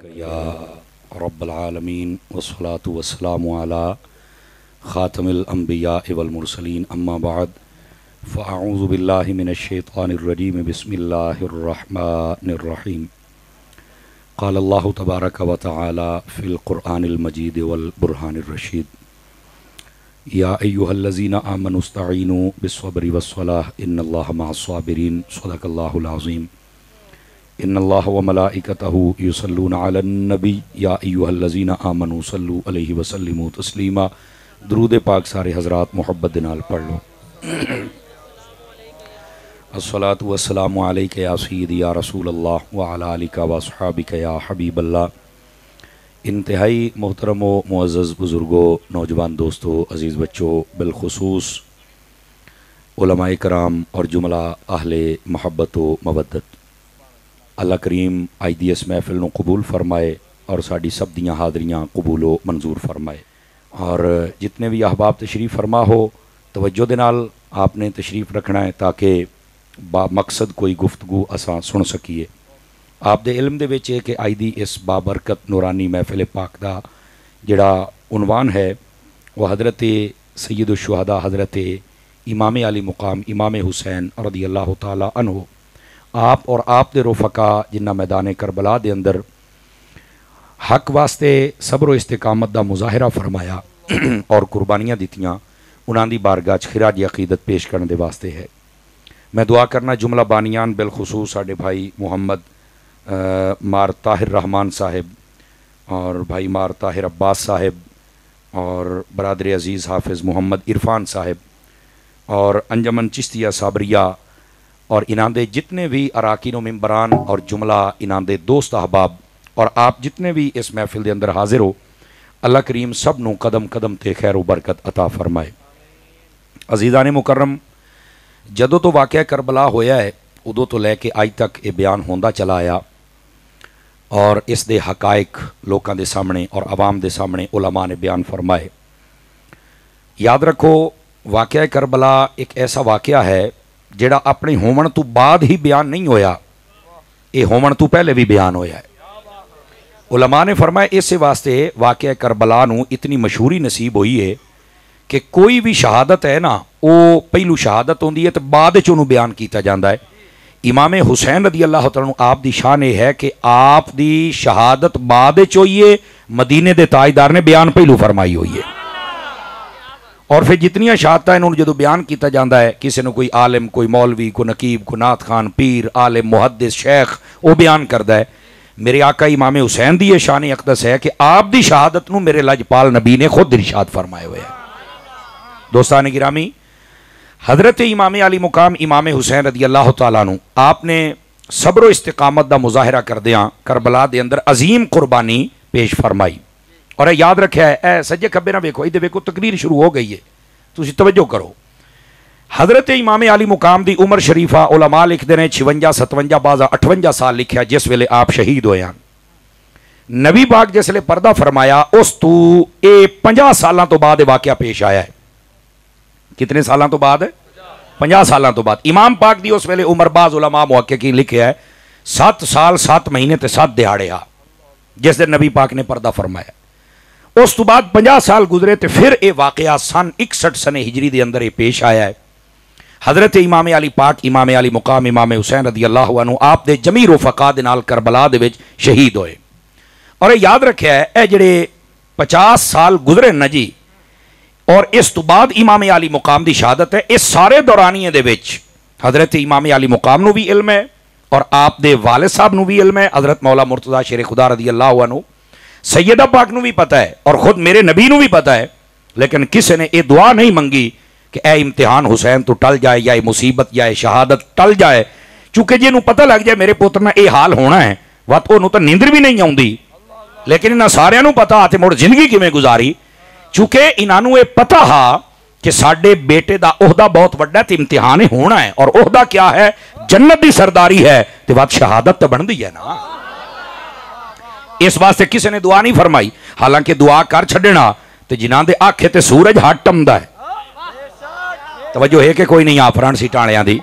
یا رب العالمین والصلاة والسلام علی خاتم الانبیاء والمرسلین اما بعد فاعوذ باللہ من الشیطان الرجیم بسم اللہ الرحمن الرحیم قال اللہ تبارک و تعالی فی القرآن المجید والبرہان الرشید یا ایہا الذین آمنوا استعینوا بالصبر والصلاة ان اللہ مع الصابرین صدق اللہ العظیم ان اللہ و ملائکتہ یصلون علی النبی یا ایہا الذین آمنوا صلوا علیہ وسلموا تسلیما۔ درود پاک سارے حضرات محبت دنال پڑھ لو۔ الصلاۃ والسلام علیک یا سیدی یا رسول اللہ وعلی آلک و اصحابک یا حبیب اللہ۔ انتہائی محترم و معزز بزرگوں، نوجوان دوستوں، عزیز بچوں، بالخصوص علماء کرام اور جملہ اہل محبت و مودت، اللہ کریم آئی دی اس محفل نو قبول فرمائے اور ساڑی سب دیاں حاضریاں قبول و منظور فرمائے، اور جتنے بھی احباب تشریف فرما ہو توجہ دے نال آپ نے تشریف رکھنا ہے تاکہ با مقصد کوئی گفتگو اساں سن سکیے۔ آپ دے علم دے وچ ہے کہ آئی دی اس بابرکت نورانی محفل پاک دا جڑا عنوان ہے وہ حضرت سید الشہداء حضرت امام علی مقام امام حسین رضی اللہ تعالی عنہ آپ اور آپ دے رفقا جنہ میدان کربلا دے اندر حق واسطے صبر و استقامت دا مظاہرہ فرمایا اور قربانیاں دیتیاں، انہاں دی بارگاہ خراج عقیدت پیش کرنے دے واسطے ہے۔ میں دعا کرنا جملہ بانیان بالخصوص ساڑھے بھائی محمد مار طاہر رحمان صاحب اور بھائی مار طاہر عباس صاحب اور برادر عزیز حافظ محمد عرفان صاحب اور انجمن چشتیہ صابریہ اور انہاں دے جتنے بھی اراکین و ممبران اور جملہ انہاں دے دوست احباب اور آپ جتنے بھی اس محفل دے اندر حاضر ہو، اللہ کریم سب نو قدم قدم تے خیر و برکت عطا فرمائے۔ عزیزان مکرم، جدو تو واقعہ کربلا ہویا ہے ادو تو لے کے آج تک یہ بیان ہوندا چلا آیا اور اس دے حقائق لوکاں دے سامنے اور عوام دے سامنے علماء نے بیان فرمائے۔ یاد رکھو واقعہ کربلا ایک ایسا واقعہ ہے جڑا اپنے ہومن تو بعد ہی بیان نہیں ہویا، یہ ہومن تو پہلے بھی بیان ہویا ہے۔ علماء نے فرمایا اس واسطے واقعہ کربلا نو اتنی مشہوری نصیب ہوئی ہے کہ کوئی بھی شہادت ہے نا وہ پہلو شہادت ہوندی ہے تو بعد چونوں بیان کیتا جاندہ ہے۔ امام حسین رضی اللہ تعالیٰ آپ دی شان یہ ہے کہ آپ دی شہادت بعد چوئیے، مدینے دے تاجدار نے بیان پہلو فرمائی ہوئی ہے، اور پھر جتنیاں شہادتیں انہوں نے جدو بیان کیتا جاندہ ہے کسی نے کوئی عالم، کوئی مولوی، کوئی نقیب، کوئی نعت خان، پیر، عالم، محدث، شیخ وہ بیان کردہ ہے۔ میرے آقا امام حسین دی یہ شان اقدس ہے کہ آپ دی شہادت نو میرے لاجپال نبی نے خود ارشاد فرمائے ہوئے ہیں۔ دوستان گرامی، حضرت امام علی مقام امام حسین رضی اللہ تعالیٰ عنہ آپ نے صبر و استقامت دا مظاہرہ کردیاں کربلا دے اندر عظیم قربانی پیش فرمائی، اور یاد رکھا ہے اے سجے کھبے نہ ویکھو، ادھر ویکھو تقریر شروع ہو گئی ہے، تسی توجہ کرو۔ حضرت امام علی مقام دی عمر شریفہ علماء لکھ دے نے 56 57 بعض 58 سال لکھیا جس ویلے آپ شہید ہوئے ہیں۔ نبی پاک جس لے پردہ فرمایا اس تو 50 سالاں تو بعد واقعہ پیش آیا ہے۔ کتنے سالاں تو بعد؟ 50 سالاں تو بعد۔ امام پاک دی اس ویلے عمر بعض علماء محققین لکھے ہے 7 سال 7 مہینے تے 7 دہاڑے جس دن نبی پاک نے پردہ فرمایا۔ اس تو بعد 50 سال گزرے تے پھر اے واقعہ سن 61 سنے ہجری دے اندر یہ پیش آیا ہے۔ حضرت امام علی پاک امام علی مقام امام حسین رضی اللہ عنہ آپ دے جمی رفقا دے نال کربلا دے وچ شہید ہوئے، اور یاد رکھیا ہے اے جڑے 50 سال گزرے نا جی، اور اس تو بعد امام علی مقام دی شہادت ہے، اس سارے دورانیے دے وچ حضرت امام علی مقام نو بھی علم ہے اور آپ دے والد صاحب نو بھی علم ہے، حضرت مولا مرتضی شیر خدا رضی اللہ عنہ، سیدہ پاک نو بھی پتہ ہے اور خود میرے نبی نو بھی پتہ ہے، لیکن کسی نے یہ دعا نہیں منگی کہ اے امتحان حسین تو ٹل جائے یا مصیبت یا شہادت ٹل جائے، چونکہ جی نو پتہ لگ جائے میرے پوتر نہ اے حال ہونا ہے وقت انہوں تو نیندر بھی نہیں آؤندی، لیکن انہاں سارے نو پتہ آتے مڑ زندگی کیویں گزاری، چونکہ انہاں نو یہ پتہ ہا کہ ساڈے بیٹے دا عہدہ بہت وڈا ہے تے امتحان ہونا ہے، اور عہدہ کیا ہے؟ جنت دی سرداری ہے، تے وقت شہادت تو بندی ہے نا۔ اس واسطے کسی نے دعا نہیں فرمائی، حالانکہ دعا کر چھڑنا تے جنہاں دے آنکھے تے سورج ہٹ ٹمدا ہے۔ توجہ ہے کہ کوئی نہیں آفران سی ٹانیاں دی،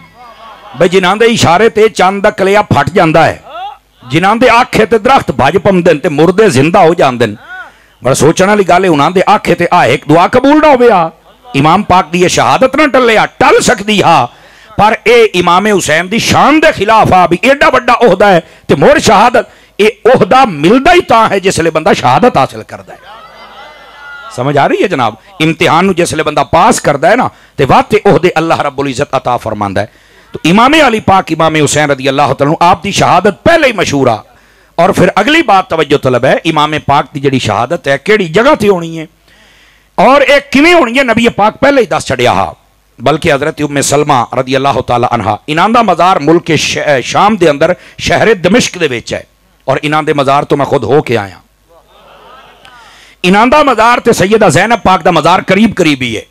بھئی جنہاں دے اشارے تے چاند دا کلیا پھٹ جاندا ہے، जिन्हां दे आखे ते दरख्त भज पौंदे ते मुर्दे जिंदा हो जांदे। बड़ा सोचने वाली गल है, उन्हां दे आखे ते आ एक दुआ कबूल ना होवे। इमाम पाक दी शहादत ना टले, टल सकती हा, पर ए इमाम हुसैन दी शान दे खिलाफ आ भी एडा बड़ा ओहदा है ते मोर शहादत। ये ओहदा मिलदा ही तां है जिसले बंदा शहादत हासिल करदा है। समझ आ रही है जनाब? इम्तिहान नूं जिसले बंदा पास करदा है ना ते वाते ओहदे अल्लाह रब्बुल इज्जत अता फरमांदा है। तो इमाम अली पाक इमाम हुसैन रदी अल्लाह तआला अन्हु आप दी शहादत पहले ही मशहूर आ। और फिर अगली बात तवज्जो तलब है, इमाम पाक की जिहड़ी शहादत है किहड़ी जगह ते होनी है और एक किवें होनी है, नबी पाक पहले ही दस छड़िया हा। बल्कि हजरत उम्मे सलमा रदी अल्लाह तआला अन्हा, इन्हां दा मज़ार मुल्क के शाम दे अंदर शहर दमिश्क दे विच है और इन्हां दे मज़ार तो मैं खुद हो के आया। इन्हां दा मज़ार ते सैयदा ज़ैनब पाक दा मज़ार करीब करीब ही है।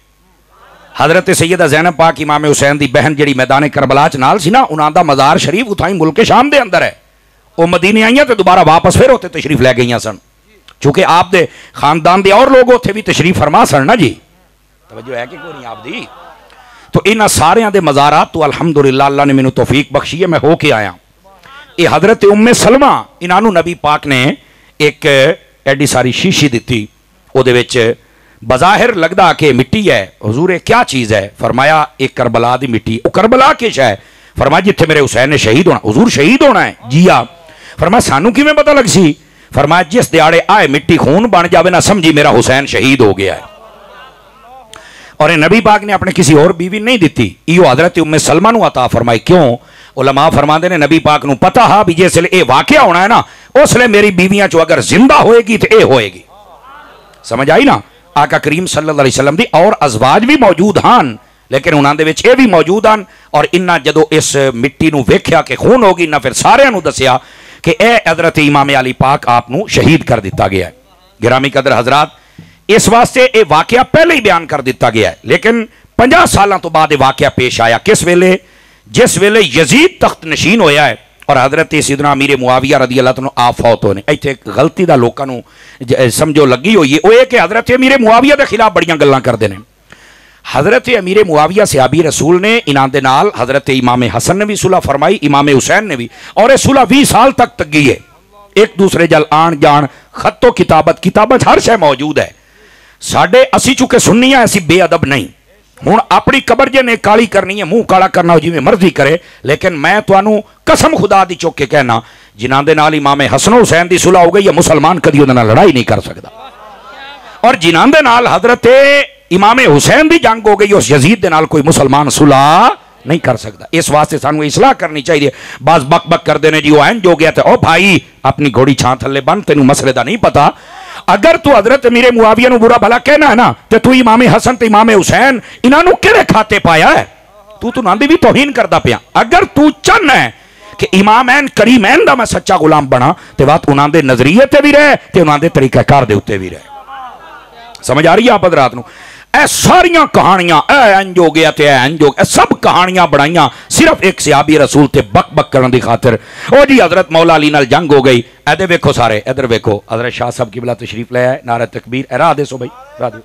हजरत सैयदा ज़ैनब पाक इमाम हुसैन दी बहन जिहड़ी मैदान करबला च नाल सी ना, उन्हां दा मज़ार शरीफ उथाई मुल्क के शाम दे अंदर है। वो मदीने आईयां तो दोबारा वापस फिर उत्ते तशरीफ लै गईयां सन, चूंकि आप दे खानदान दे और लोग उत्थे भी तशरीफ फरमा सन ना जी। तवज्जो है कि कोई नहीं आप दी? तो इन्हां सारियां दे मज़ारात तो अल्हम्दुलिल्लाह अल्लाह ने मैनू तौफीक बख्शी है, मैं हो के आया। ये हजरत उम्मे सलमा इन्हां नू नबी पाक ने एक एडी सारी शीशी दी, उहदे विच बज़ाहिर लगदा कि मिट्टी है। हुजूर ये क्या चीज़ है? फरमाया एक करबला दी मिट्टी। वो करबला किश है? फरमाया जिथे मेरे हुसैन ने शहीद होना। हुजूर शहीद होना है? जी आ। फरमाया सानू किवें पता लग सी? फरमाया जिस दिहाड़े आए मिट्टी खून बन जावे ना, समझी मेरा हुसैन शहीद हो गया है। और ये नबी पाक ने अपने किसी और बीवी नहीं दी, इहो हजरत उम्मे सलमा नू अता फरमाई। क्यों? उलमा फरमाते ने नबी पाक नू पता हा भी जिसले ये वाकया होना है ना, उसले मेरी बीवियां चो अगर जिंदा होएगी तो ये होएगी। समझ आई ना? आका करीम सल्लल्लाहु अलैहि वसल्लम दी और अज़वाज भी मौजूद हान, लेकिन उन्हां दे विच ये भी मौजूद हन। और इन्ना जदों इस मिट्टी नू वेख्या कि खून होगी, इन्ना फिर सारियां नू दसिया कि ए हजरत इमाम अली पाक आप नू शहीद कर दिता गया है। गिरामी कदर हजरात, इस वास्ते ये वाकया पहले ही बयान कर दिता गया है, लेकिन 50 सालों तो बाद ये वाकया पेश आया। किस वेले? जिस वेले यजीद तख्त नशीन होया है और हजरत सैयदना अमीर मुआविया रदी अल्लाह तआला आप फौत होने। इत्थे एक गलती दा लोकां नू समझो लगी हुई है, वो ये कि हजरत अमीर मुआविया के खिलाफ बड़ियां गल्लां करदे ने। हजरत अमीर मुआविया सहाबी रसूल ने इन्हां दे नाल हजरत इमाम हसन ने भी सुलह फरमाई, इमाम हुसैन ने भी, और ये सुलह 20 साल तक तगी है। एक दूसरे जल आन जान, खत्तो किताबत, किताबत हर शय मौजूद है। साडे असी चुके सुन्नी है, ऐसी बेअदब नहीं। हुण अपनी कबर जे ने काली करनी है, मुंह काला करना हो जिवें मर्जी करे, लेकिन मैं तुहानू कसम खुदा दी चुक के कहना, जिन्हां दे नाल इमाम हसन हुसैन दी सुलह हो गई है, मुसलमान कदी उहदे नाल लड़ाई नहीं कर सकदा। और जिन्हां दे नाल हजरत इमाम हुसैन दी जंग हो गई, उस यजीद दे नाल कोई मुसलमान सुलह नहीं कर सकता। इस वास्ते सानू इसलाह करनी चाहिए। बस बक बक करते हैं जी, वो इंज हो गया तो ओ भाई अपनी घोड़ी छां थले बन, तेनू मसले का नहीं पता। अगर तू हजरत अमीर मुआविया नू बुरा भला कहना है ना, तो तू इमाम हसन ते इमाम हुसैन इन्हों किहड़े खाते पाया है? तू तो उन्हां दी भी तौहीन करदा पिया। अगर तू चाहना है कि इमामैन करीमैन दा मैं सच्चा गुलाम बना, तो बात उन्हां दे नजरिए ते भी रहे ते उन्हां दे तरीकाकार दे उत्ते भी रहे। समझ आ रही है आप हजरात नू? ए सारियां कहानियां इंज हो गया इंज हो गया, सब कहानियां बनाइया सिर्फ एक सहाबी रसूल ते बक बक करने की खातिर। ओ जी हजरत मौला अली नाल जंग हो गई। इधर वेखो सारे, इधर वेखो हजरत शाह साहब की बिला तशरीफ ले आए। नारा तकबीर, राह दे सो भाई, राह दे।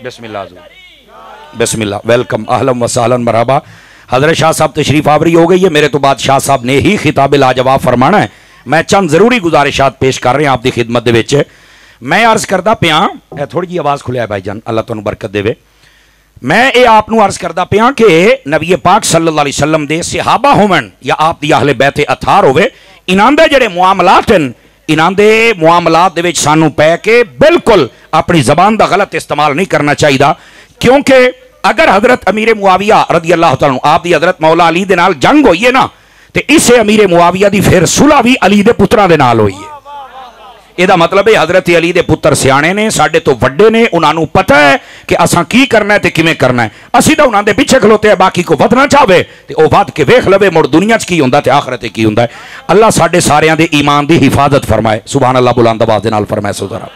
बिस्मिल्लाह बिस्मिल्लाह, वेलकम, अहलन व सहलन, मरहबा। हजरत शाह साहब तशरीफ आवरी हो गई है। मेरे तो बाद शाह साहब ने ही खिताब लाजवाब फरमाना है। मैं चंद जरूरी गुजारिशात पेश कर रहे हैं आपकी खिदमत दे विच। मैं अर्ज करदा पिया, थोड़ी जी आवाज़ खुलिया भाई जान, अल्लाह तुहानू बरकत देवे। मैं ये आपनू अर्ज करदा पिया कि नबी पाक सल्लल्लाहु अलैहि वसल्लम दे सहाबा होवन या आप दी अहले बैत अथार होवे, इन्हां दे जेहड़े मुआमलात हैं, इन्हां दे मुआमलात दे विच सानू पै के बिल्कुल अपनी जबान दा गलत इस्तेमाल नहीं करना चाहिए। क्योंकि अगर हजरत अमीर मुआविया रदी अल्लाह तआला आप दी हजरत मौला अली दे नाल जंग होई है ना, तो इसे अमीर मुआविया दी फिर सुलह भी अली दे पुत्रां दे नाल होई है। ਇਹਦਾ मतलब है हजरत अली दे पुत्र सियाणे ने, साडे तो वड्डे ने, उन्होंने पता है कि असां की करना है ते किवें करना है। असीं तां उन्हां दे पिछे खलोते हैं, बाकी को वधना चाहे तो वह वध के वेख लवे मुड़ दुनिया च की हुंदा ते आखिरत की हुंदा है। अल्लाह साडे सारियां दे ईमान दी हिफाजत फरमाए। सुभान अल्लाह, बुलंद आवाज़ दे नाल फरमाए। सोदरा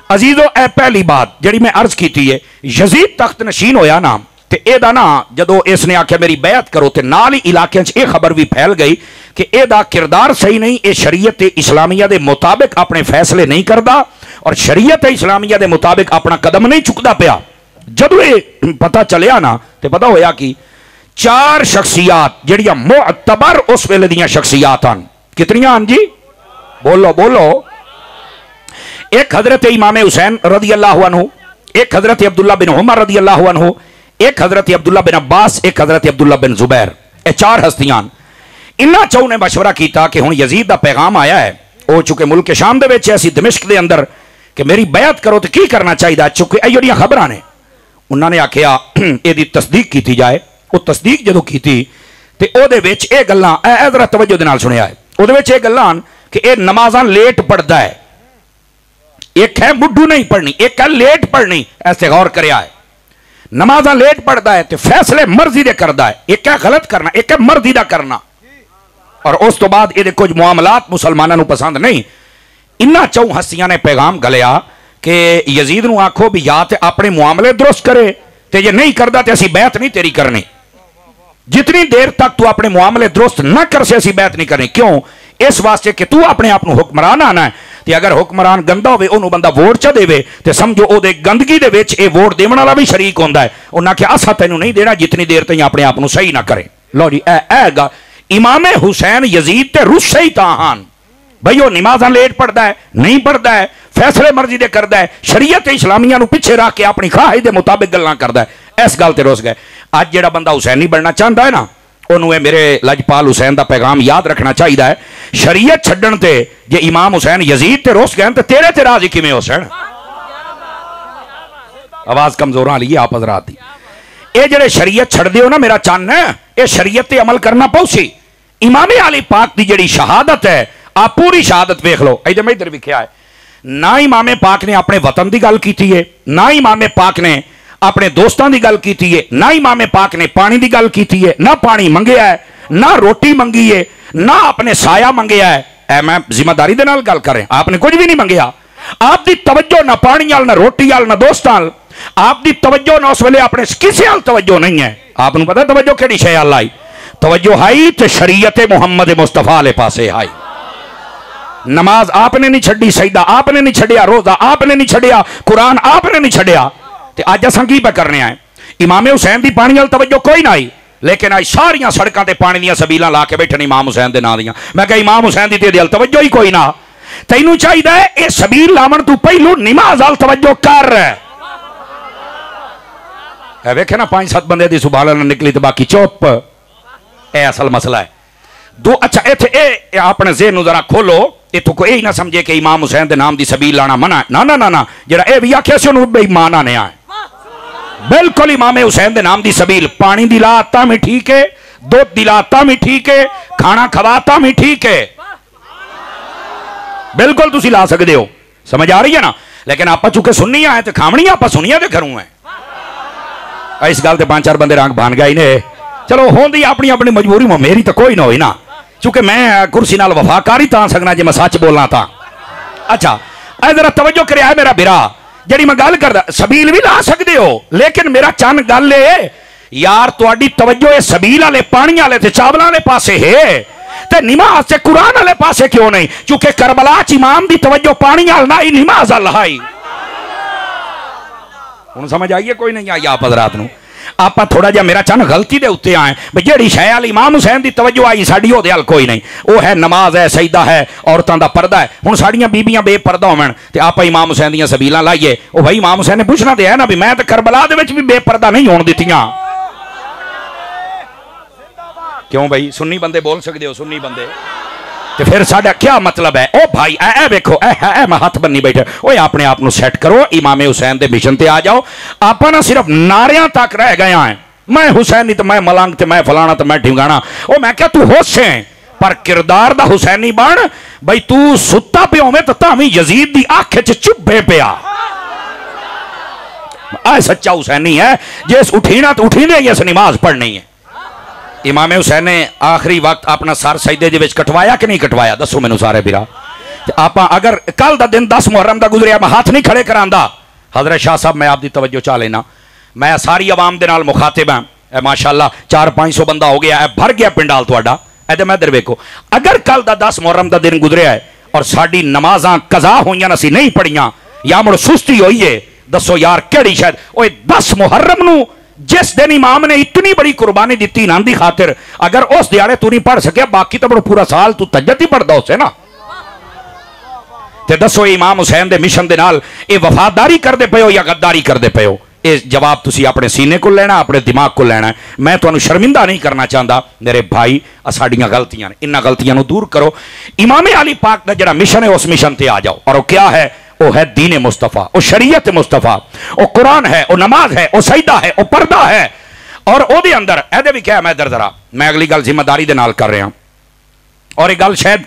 अजीजो, ए पहली बात जिहड़ी मैं अर्ज की है, यजीद तख्त नशीन होया ना, ते एदा ना जदों इसने आख्या मेरी बैत करो, तो नाल ही इलाके च खबर भी फैल गई कि एदा किरदार सही नहीं, ये शरीयत इस्लामिया के मुताबिक अपने फैसले नहीं करता और शरीयत इस्लामिया के मुताबिक अपना कदम नहीं चुकता पिया। जदों ये पता चलिया ना, तो पता होया कि 4 शख्सियात जड़ियां मुअतबर उस वेले दियां शख्सियात हैं। कितनियां हैं जी? बोलो बोलो। एक हजरत इमाम हुसैन रदी अल्लाह अन्हु, एक हजरत अब्दुल्ला बिन उमर रदी अल्लाह अन्हु, एक हजरत अब्दुल्ला बिन अब्बास, एक हजरत अब्दुल्ला बिन जुबैर। ये 4 हस्तियां। इन्हां चौं ने मशवरा किया कि हुण यजीद दा पैगाम आया है, वो चूंकि मुल्क शाम दे विच ऐसी दमिश्क दे अंदर कि मेरी बैत करो तो की करना चाहिए, चूंकि ये जिहड़ियां खबरां ने उन्होंने आख्या इहदी तस्दीक की जाए। वो तस्दीक जदों की ते ओहदे विच इह गल्लां जरा तवज्जो दे नाल सुनिया है। ओहदे विच इह गल्लां कि इह नमाज़ां लेट पढ़दा है, एक है मुड्ढू नहीं पढ़नी, एक है लेट पढ़नी। ऐसे गौर करिया है, नमाज़ां लेट पढ़दा है तो फैसले मर्जी दे करदा है, एक है गलत करना, एक है मर्जी दा करना। और उस तो बाद ये कुछ मुआमलात मुसलमानों को पसंद नहीं। इन्हां 4 हस्तियां ने पैगाम गलिया कि यजीद नूं आखो भी या तो अपने मुआमले दुरुस्त करे, ते जे नहीं करदा ते असीं बैत नहीं तेरी करनी। जितनी देर तक तू अपने मुआमले दुरुस्त न कर से असीं बैत नहीं करनी। क्यों? इस वास्ते कि तू अपने आप को हुक्मरान आना है, ते अगर हुक्मरान गंदा होवे ओनू बंदा वोट च देवे ते समझो ओदे गंदगी दे विच ए वोट देवन वाला भी शरीक होंदा है। उन्हां आख्या असां तैनूं नहीं देना जितनी देर तई अपने आप को सही ना करे। लो जी ऐ इमाम हुसैन यजीद ते रुस्से ही तां हन भाई। वो नमाज़ां लेट पढ़दा है, नहीं पढ़दा है, फैसले मर्जी दे करदा है, शरीयत इस्लामिया नूं पिछे रख के अपनी ख्वाहिश दे मुताबिक गल्लां करदा है। इस गल ते रुस गए। अज जिहड़ा बंदा हुसैनी बनना चाहता है ना, उन्होंने मेरे लजपाल हुसैन का पैगाम याद रखना चाहिए है। शरीयत छड्डण ते जे इमाम हुसैन यजीद ते रुस गए तो तेरे ते राजी किवें हो सन? आवाज कमजोर आ रही है आप हज़रात दी। ये जेड़े शरीयत छड्डदे हो ना, मेरा चन्न है ये शरीयत ते अमल करना पौसी। इमाम अली पाक की जिहड़ी शहादत है, आप पूरी शहादत वेख लो। इधर मैं इधर लिखिया है, ना इमाम पाक ने अपने वतन की गल की है, ना इमाम पाक ने अपने दोस्तों की गल की है, ना इमाम पाक ने पानी की गल की है, ना पानी मंगया है, ना रोटी मंगी है, ना अपने साया मंगया है। मैं जिम्मेदारी के नाल गल कर रहा, आपने कुछ भी नहीं मंगया। आपकी तवज्जो ना पानी वाल, ना रोटी वाल, ना दोस्तों वाल। आपकी तवज्जो ना उस वेले अपने किसी वाल तवज्जो नहीं है। आपको पता तवज्जो किहड़ी शै वाल आई? तवज्जो आई तो शरीयत मुहम्मद मुस्तफा वाले पासे आई। नमाज आपने नहीं छड़ी, सजदा आपने नहीं छड़िया, रोजा आपने नहीं छड़िया, कुरान आपने नहीं छड़िया। ते अज असां की पे करने आए? इमाम हुसैन की पानी वाल तवज्जो कोई ना आई, लेकिन अज सारियां सड़कों ते पानी दियां सबीलां ला के बैठे इमाम हुसैन के नाम दियां। मैं कहा इमाम हुसैन की तेरे तवज्जो ही कोई ना। तैनूं चाहिए है ये सबील लावन तू पहलू नमाज वाल तवज्जो कर। वेखे ना 5-7 बंदे की सुभान अल्लाह निकली तो बाकी चुप। यह असल मसला है। दो अच्छा इत्थे अपने ज़हन नूं जरा खोलो, इत्थों कोई ना समझे कि इमाम हुसैन के नाम की सबील लाना मना है। ना ना ना ना, जरा यह भी आख्या से उन्होंने बेईमान आने आए। बिल्कुल इमाम हुसैन के नाम की सबील पानी दिलाता भी ठीक है, दूध दिलाता भी ठीक है, खाना खवाता भी ठीक है, बिल्कुल तुसी ला सकते हो। समझ आ रही है ना? लेकिन आप चूंकि सुननी है तो खावनी आप सुनिया तो करूँ है। इस गल से 5-4 बंदे रंग बन गए ने। चलो होंदी अपनी अपनी मजबूरी में, मेरी तो कोई ना होई ना, क्योंकि मैं कुर्सी नाल वफाकारी तां सकना जे मैं सच बोलना था। अच्छा जरा तवज्जो करे है मेरा बिरा, जी मैं गल करदा सबील भी ला सकते हो, लेकिन मेरा चन गल है यार तुहाडी तवज्जो है सबील वाले पानी वाले ते चावलों वाले पासे है ते नमाज से कुरान वाले पासे क्यों नहीं? क्योंकि करबला च इमाम की तवज्जो पानी वाल ना ही नमाज वाल आई। हुण समझ आई है कोई नहीं आई? आप हज़रात नूं आप थोड़ा जिहा मेरा चन गलती के उत्ते आए भी जिहड़ी शै वाल इमाम हुसैन की तवज्जो आई साडी ओहदे हल कोई नहीं। वो है नमाज है, सजदा है, औरतों का पर्दा है। हुण साड़ियां बीबियां बेपर्दा होवन ते आप इमाम हुसैन दीयां सबीलां लाइए। वो भाई इमाम हुसैन ने पूछना तो है ना भी मैं तो करबला दे विच भी बेपर्दा नहीं होण दित्तियां। क्यों भाई सुन्नी बंदे बोल सकते हो? सुन्नी बंदे तो फिर साडा क्या मतलब है? ओ भाई ऐ देखो ऐ मैं हाथ बन्नी बैठे, ओए अपने आप को सैट करो, इमाम हुसैन के मिशन ते आ जाओ। आप ना सिर्फ नारियां तक रह गए हैं, मैं हुसैनी तो मैं मलंग तो मैं फलाना तो मैं ठिंगाना। ओ मैं क्या तू होश है पर किरदार दा हुसैनी बन। भाई तू सुता पे होवे तो तावी यजीद दी आंख च चुभे पिया। आ सच्चा हुसैनी है, जिस उठीना तो उठी नहीं, इस नमाज पढ़नी है। इमाम हुसैन ने आखिरी वक्त अपना सर सजदे दे विच कटवाया कि नहीं कटवाया? दसो मैनू सारे बिरा। आप अगर कल का दिन 10 मुहर्रम का गुजरिया मैं हाथ नहीं खड़े करांदा, हजरत शाह साहब मैं आपकी तवज्जो चाह लेना, मैं सारी आवाम के नाल मुखातिब हां। माशाअल्लाह 400-500 बंदा हो गया है, भर गया पिंडाल तुहाडा। इधर मैं इधर वेखो, अगर कल का 10 मुहर्रम का दिन गुजरिया है और साडी नमाज़ां कज़ा होईयां असीं नहीं पढ़ियां या मुड़ सुस्ती होई है, दसो यार केड़ी शायद ओए 10 मुहर्रम नूं जिस दिन इमाम ने इतनी बड़ी कुर्बानी दी नाम की खातिर, अगर उस दिहाड़े तू नहीं पढ़ सके बाकी तो पूरा साल तू तहज्जुद ही पढ़दा उसे ना। ते दसो इमाम हुसैन दे मिशन दे नाल ये वफादारी करते पे हो या गद्दारी करते पे हो? ये जवाब तुसी अपने सीने को लेना, अपने दिमाग को लेना है। मैं तुहानू शर्मिंदा नहीं करना चाहता मेरे भाई, साड़ियां गलतियां ने, इन्हां गलतियां नू दूर करो। इमाम अली पाक का जिहड़ा मिशन है उस मिशन ते आ जाओ। और वो क्या है? वो है दीन मुस्तफ़ा, वो शरीयत मुस्तफ़ा, वो कुरान है, वो नमाज है, वो सजदा है, वो पर्दा है। और ओदे अंदर एदे भी क्या है, मैं दर मैं अगली गल जिम्मेदारी दे नाल कर रहा। और ये गल शायद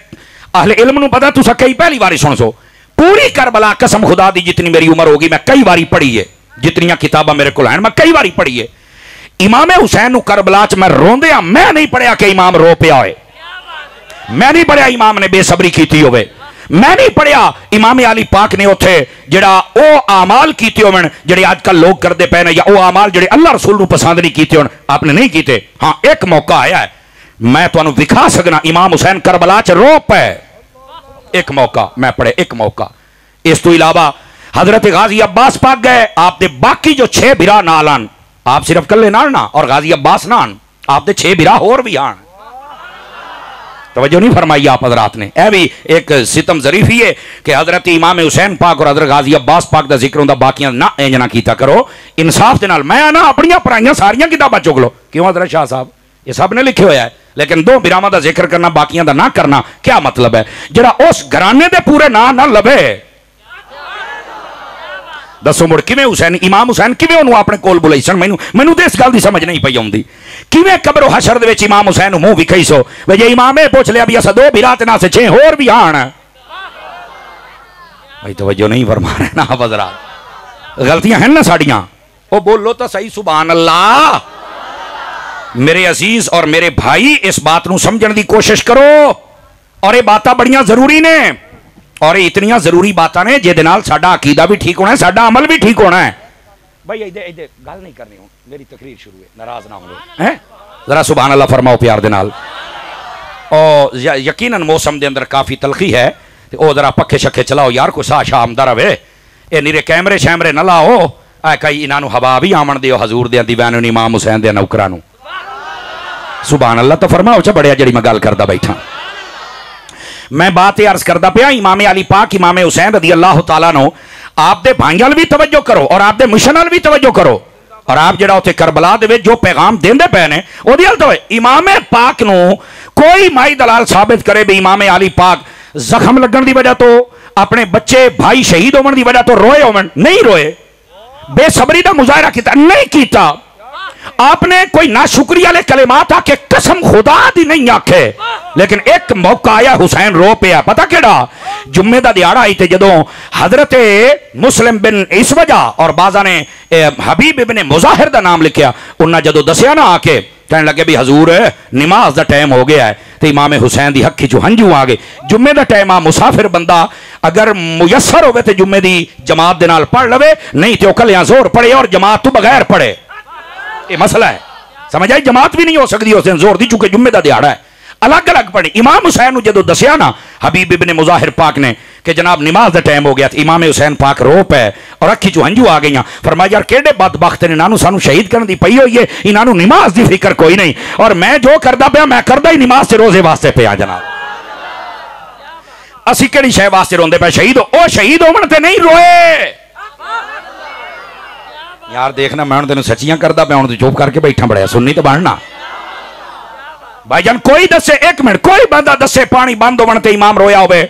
अहले इल्म नू पता, तुसा कई पहली बारी सुन सो। पूरी करबला कसम खुदा दी जितनी मेरी उम्र होगी मैं कई बारी पढ़ी है, जितनियां किताबां मेरे को हैं मैं कई बारी पढ़ी है। इमाम हुसैन नू करबला च मैं रोंदे मैं नहीं पढ़िया कि इमाम रो पिया होए, मैं नहीं पढ़िया इमाम ने बेसब्री की होवे, मैं नहीं पढ़िया इमाम अली पाक ने उथे जिहड़ा ओ आमाल कीते होवन जिहड़े आजकल लोग करते पे ने, या ओ आमाल जिहड़े अल्लाह रसूल नू पसंद नहीं कीते होन, आपने नहीं कीते। हाँ एक मौका आया है मैं तुहानू विखा सकना, इमाम हुसैन करबला च रो पे, एक मौका मैं पढ़े, एक मौका। इस तो इलावा हजरत गाजी अब्बास पाक गए, आपके बाकी जो 6 बिरा नाल आन, आप सिर्फ कल्ले नाल ना और गाजी अब्बास ना आन, आपके 6 बिरा होर भी आन। तवज्जो नहीं फरमाई आप हजरात ने। यह भी एक सितम ज़रीफ ही है कि हजरत इमाम हुसैन पाक और हजरत गाजी अब्बास पाक का जिक्र होंदा, बाकियां ना इंज ना कीता करो इंसाफ के नाल। मैं ना अपनियां पढ़ाइयां सारियां किताबां चुक लो, क्यों हजरत शाह साहब ये सब ने लिखे होया है, लेकिन 2 बिरावां का जिक्र करना बाकियां का ना करना क्या मतलब है? जिहड़ा उस घराने दे पूरे ना ना लवे, दसो मुड़ किवें हुसैन इमाम हुसैन किवें उन्होंने अपने कोल बुलाई सन? मैनू तो इस गल की समझ नहीं पई आउंदी, किवें कब्र हशर दे विच इमाम हुसैन मुंह विखाई सो वे जे इमाम ए पूछ लिया भी असा 2 बिरा ते ना से 6 होर भी आण। भाई तवज्जो नहीं फरमा रहे ना हजरात, गलतियां हैं ना साड़ियां, ओ बोलो तो सही सुभान अल्लाह। मेरे अजीज और मेरे भाई इस बात नू समझण दी कोशिश करो, और ये बातां बड़ियां जरूरी ने, और इतनियां जरूरी बातां ने जिहदे नाल साडा अकीदा भी ठीक होना है, साडा अमल भी ठीक होना है। भाई इधर गल नहीं करनी, हूं मेरी तकरीर शुरू है, नाराज ना हो हैं, जरा सुभान अल्लाह फरमाओ प्यार दे नाल। और यकीनन मौसम दे अंदर काफी तलखी है, ते ओ जरा पक्खे शक्खे चलाओ यार, कोई सा शा आमदा रहे, ये नीरे कैमरे शैमरे ना लाओ, ऐ कई इन्हां नू हवा भी आवन दिओ हजूर दे दीवाने नू, इमाम हुसैन दे नौकरां नू। सुभान अल्लाह तो फरमाओ च बड़िया जड़ी मैं गल करदा बैठा। मैं बात अर्ज करता पिया इमाम अली पाक इमाम हुसैन रदी अल्लाह तआला नो, आप दे भाई वाल भी तवज्जो करो और आप दे मिशन वाल भी तवज्जो करो, और आप जिहड़ा उत्थे करबला दे विच जो पैगाम देंदे पे ने ओहदे हल तो इमाम पाक नो कोई माई दलाल साबित करे भी इमाम अली पाक जख्म लगन की वजह तो, अपने बच्चे भाई शहीद होने की वजह तो रोए होवन, नहीं रोए, बेसब्री का मुजाहरा किया नहीं किया, आपने कोई ना शुक्रिया वाले कलिमात आके कसम खुदा दी नहीं आखे, लेकिन एक मौका आया हुसैन रो पिया, पता केड़ा? जुम्मे का दिहाड़ा आई थे जदों हजरत मुस्लिम बिन इस वजह और बाजा ने हबीब इब्ने मुजाहिर का नाम लिखा, उन्हें जदों दसिया ना आके कहने लगे भी हजूर नमाज का टाइम हो गया है, तो इमाम हुसैन की अखी चो हंझू आ गए। जुम्मे का टाइम आ, मुसाफिर बंदा अगर मुयसर हो तो जुम्मे की जमात के नाल पढ़ लवे, नहीं तो कलियां जोर पढ़े और जमात तो बगैर पढ़े, ये मसला है, समझ आई? जमात भी नहीं हो सकती उस दिन जोर दी, चूंकि जुम्मे का दिहाड़ा है, अलग अलग पढ़े। इमाम हुसैन जो दसिया ना हबीब इब्ने मुजाहिर पाक ने कि जनाब नमाज का टाइम हो गया, इमाम हुसैन पाक रो पे और अखी चो हंझू आ गई। फरमाया यार केड़े बदबख्त ने, इन्होंने सानू शहीद करने की पई हुई है, इन्होंने नमाज की फिक्र कोई नहीं, और मैं जो करता पाया मैं करता ही नमाज से रोजे वास्ते पिया। जनाब असी किहड़ी शय वास्ते रोंदे पे? शहीद ओ शहीद होवन ते नहीं रोए यार। देखना मैं तेन सचियां करता पाया, हूं चुप करके बैठा बड़े सुननी तो बनना। भाईजान कोई दसे, एक मिनट कोई बंदा दसे पानी बंद होने ते इमाम रोया होवे,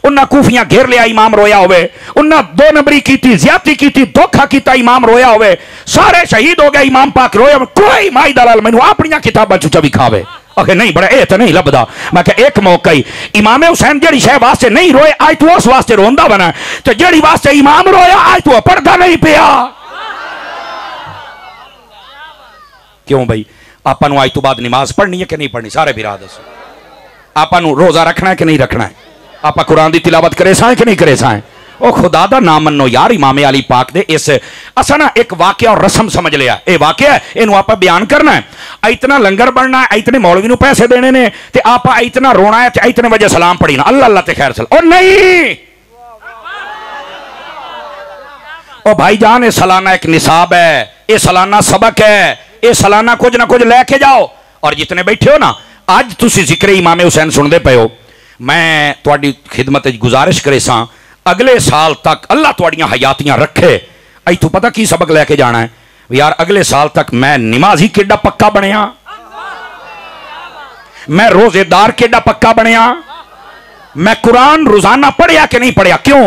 उन्हें कूफियां घेर लिया इमाम रोया होवे, उन्हें 2 नंबरी की ज्यादती की धोखा किया इमाम रोया होवे, सारे शहीद हो गए इमाम पाक रोया, कोई माई दलाल मैनू अपनी किताबां चुचा भी खावे आखे नहीं बड़ा ये तो नहीं लभदा। मैं कहा एक मौका ही इमाम हुसैन जड़ी शह वास्ते नहीं रोए आज तू उस वास्ते रोंदा बना, तो जड़ी वास्ते इमाम रोया आज तू पढ़दा नहीं पिया। क्यों भाई? आपां नूं आज तो बाद नमाज पढ़नी है कि नहीं पढ़नी? सारे बिरा दसो आपां नूं रोजा रखना है कि नहीं रखना है? आपां कुरान की तिलावत करे साए कि नहीं करे साए? ओ खुदा दा नाम मनो यार। इमाम अली पाक दे इस असा ना एक वाकया और रस्म समझ लिया, ये वाकया है इनू आप बयान करना है, इतना लंगर बनना है, इतने मौलवी नूं पैसे देने ने, ते आप इतना रोना है, इतने वजह सलाम पढ़ी ना अल्लाह अल्लाह ते खैर सल। और नहीं ओ भाईजान ये सालाना एक निसाब है, ये सालाना सबक है, ये सालाना कुछ ना कुछ लैके जाओ। और जितने बैठे हो ना, अज तुसी जिक्र इमाम हुसैन सुनते पे हो, मैं तुहाडी खिदमत गुजारिश करे सा अगले साल तक अल्लाह तुहाड़ियां हयातियां रखे। इथों पता की सबक लैके जाना है यार, अगले साल तक मैं नमाजी केड़ा पक्का बनया, मैं रोजेदार केड़ा पक्का बनया, मैं कुरान रोजाना पढ़िया कि नहीं पढ़िया। क्यों?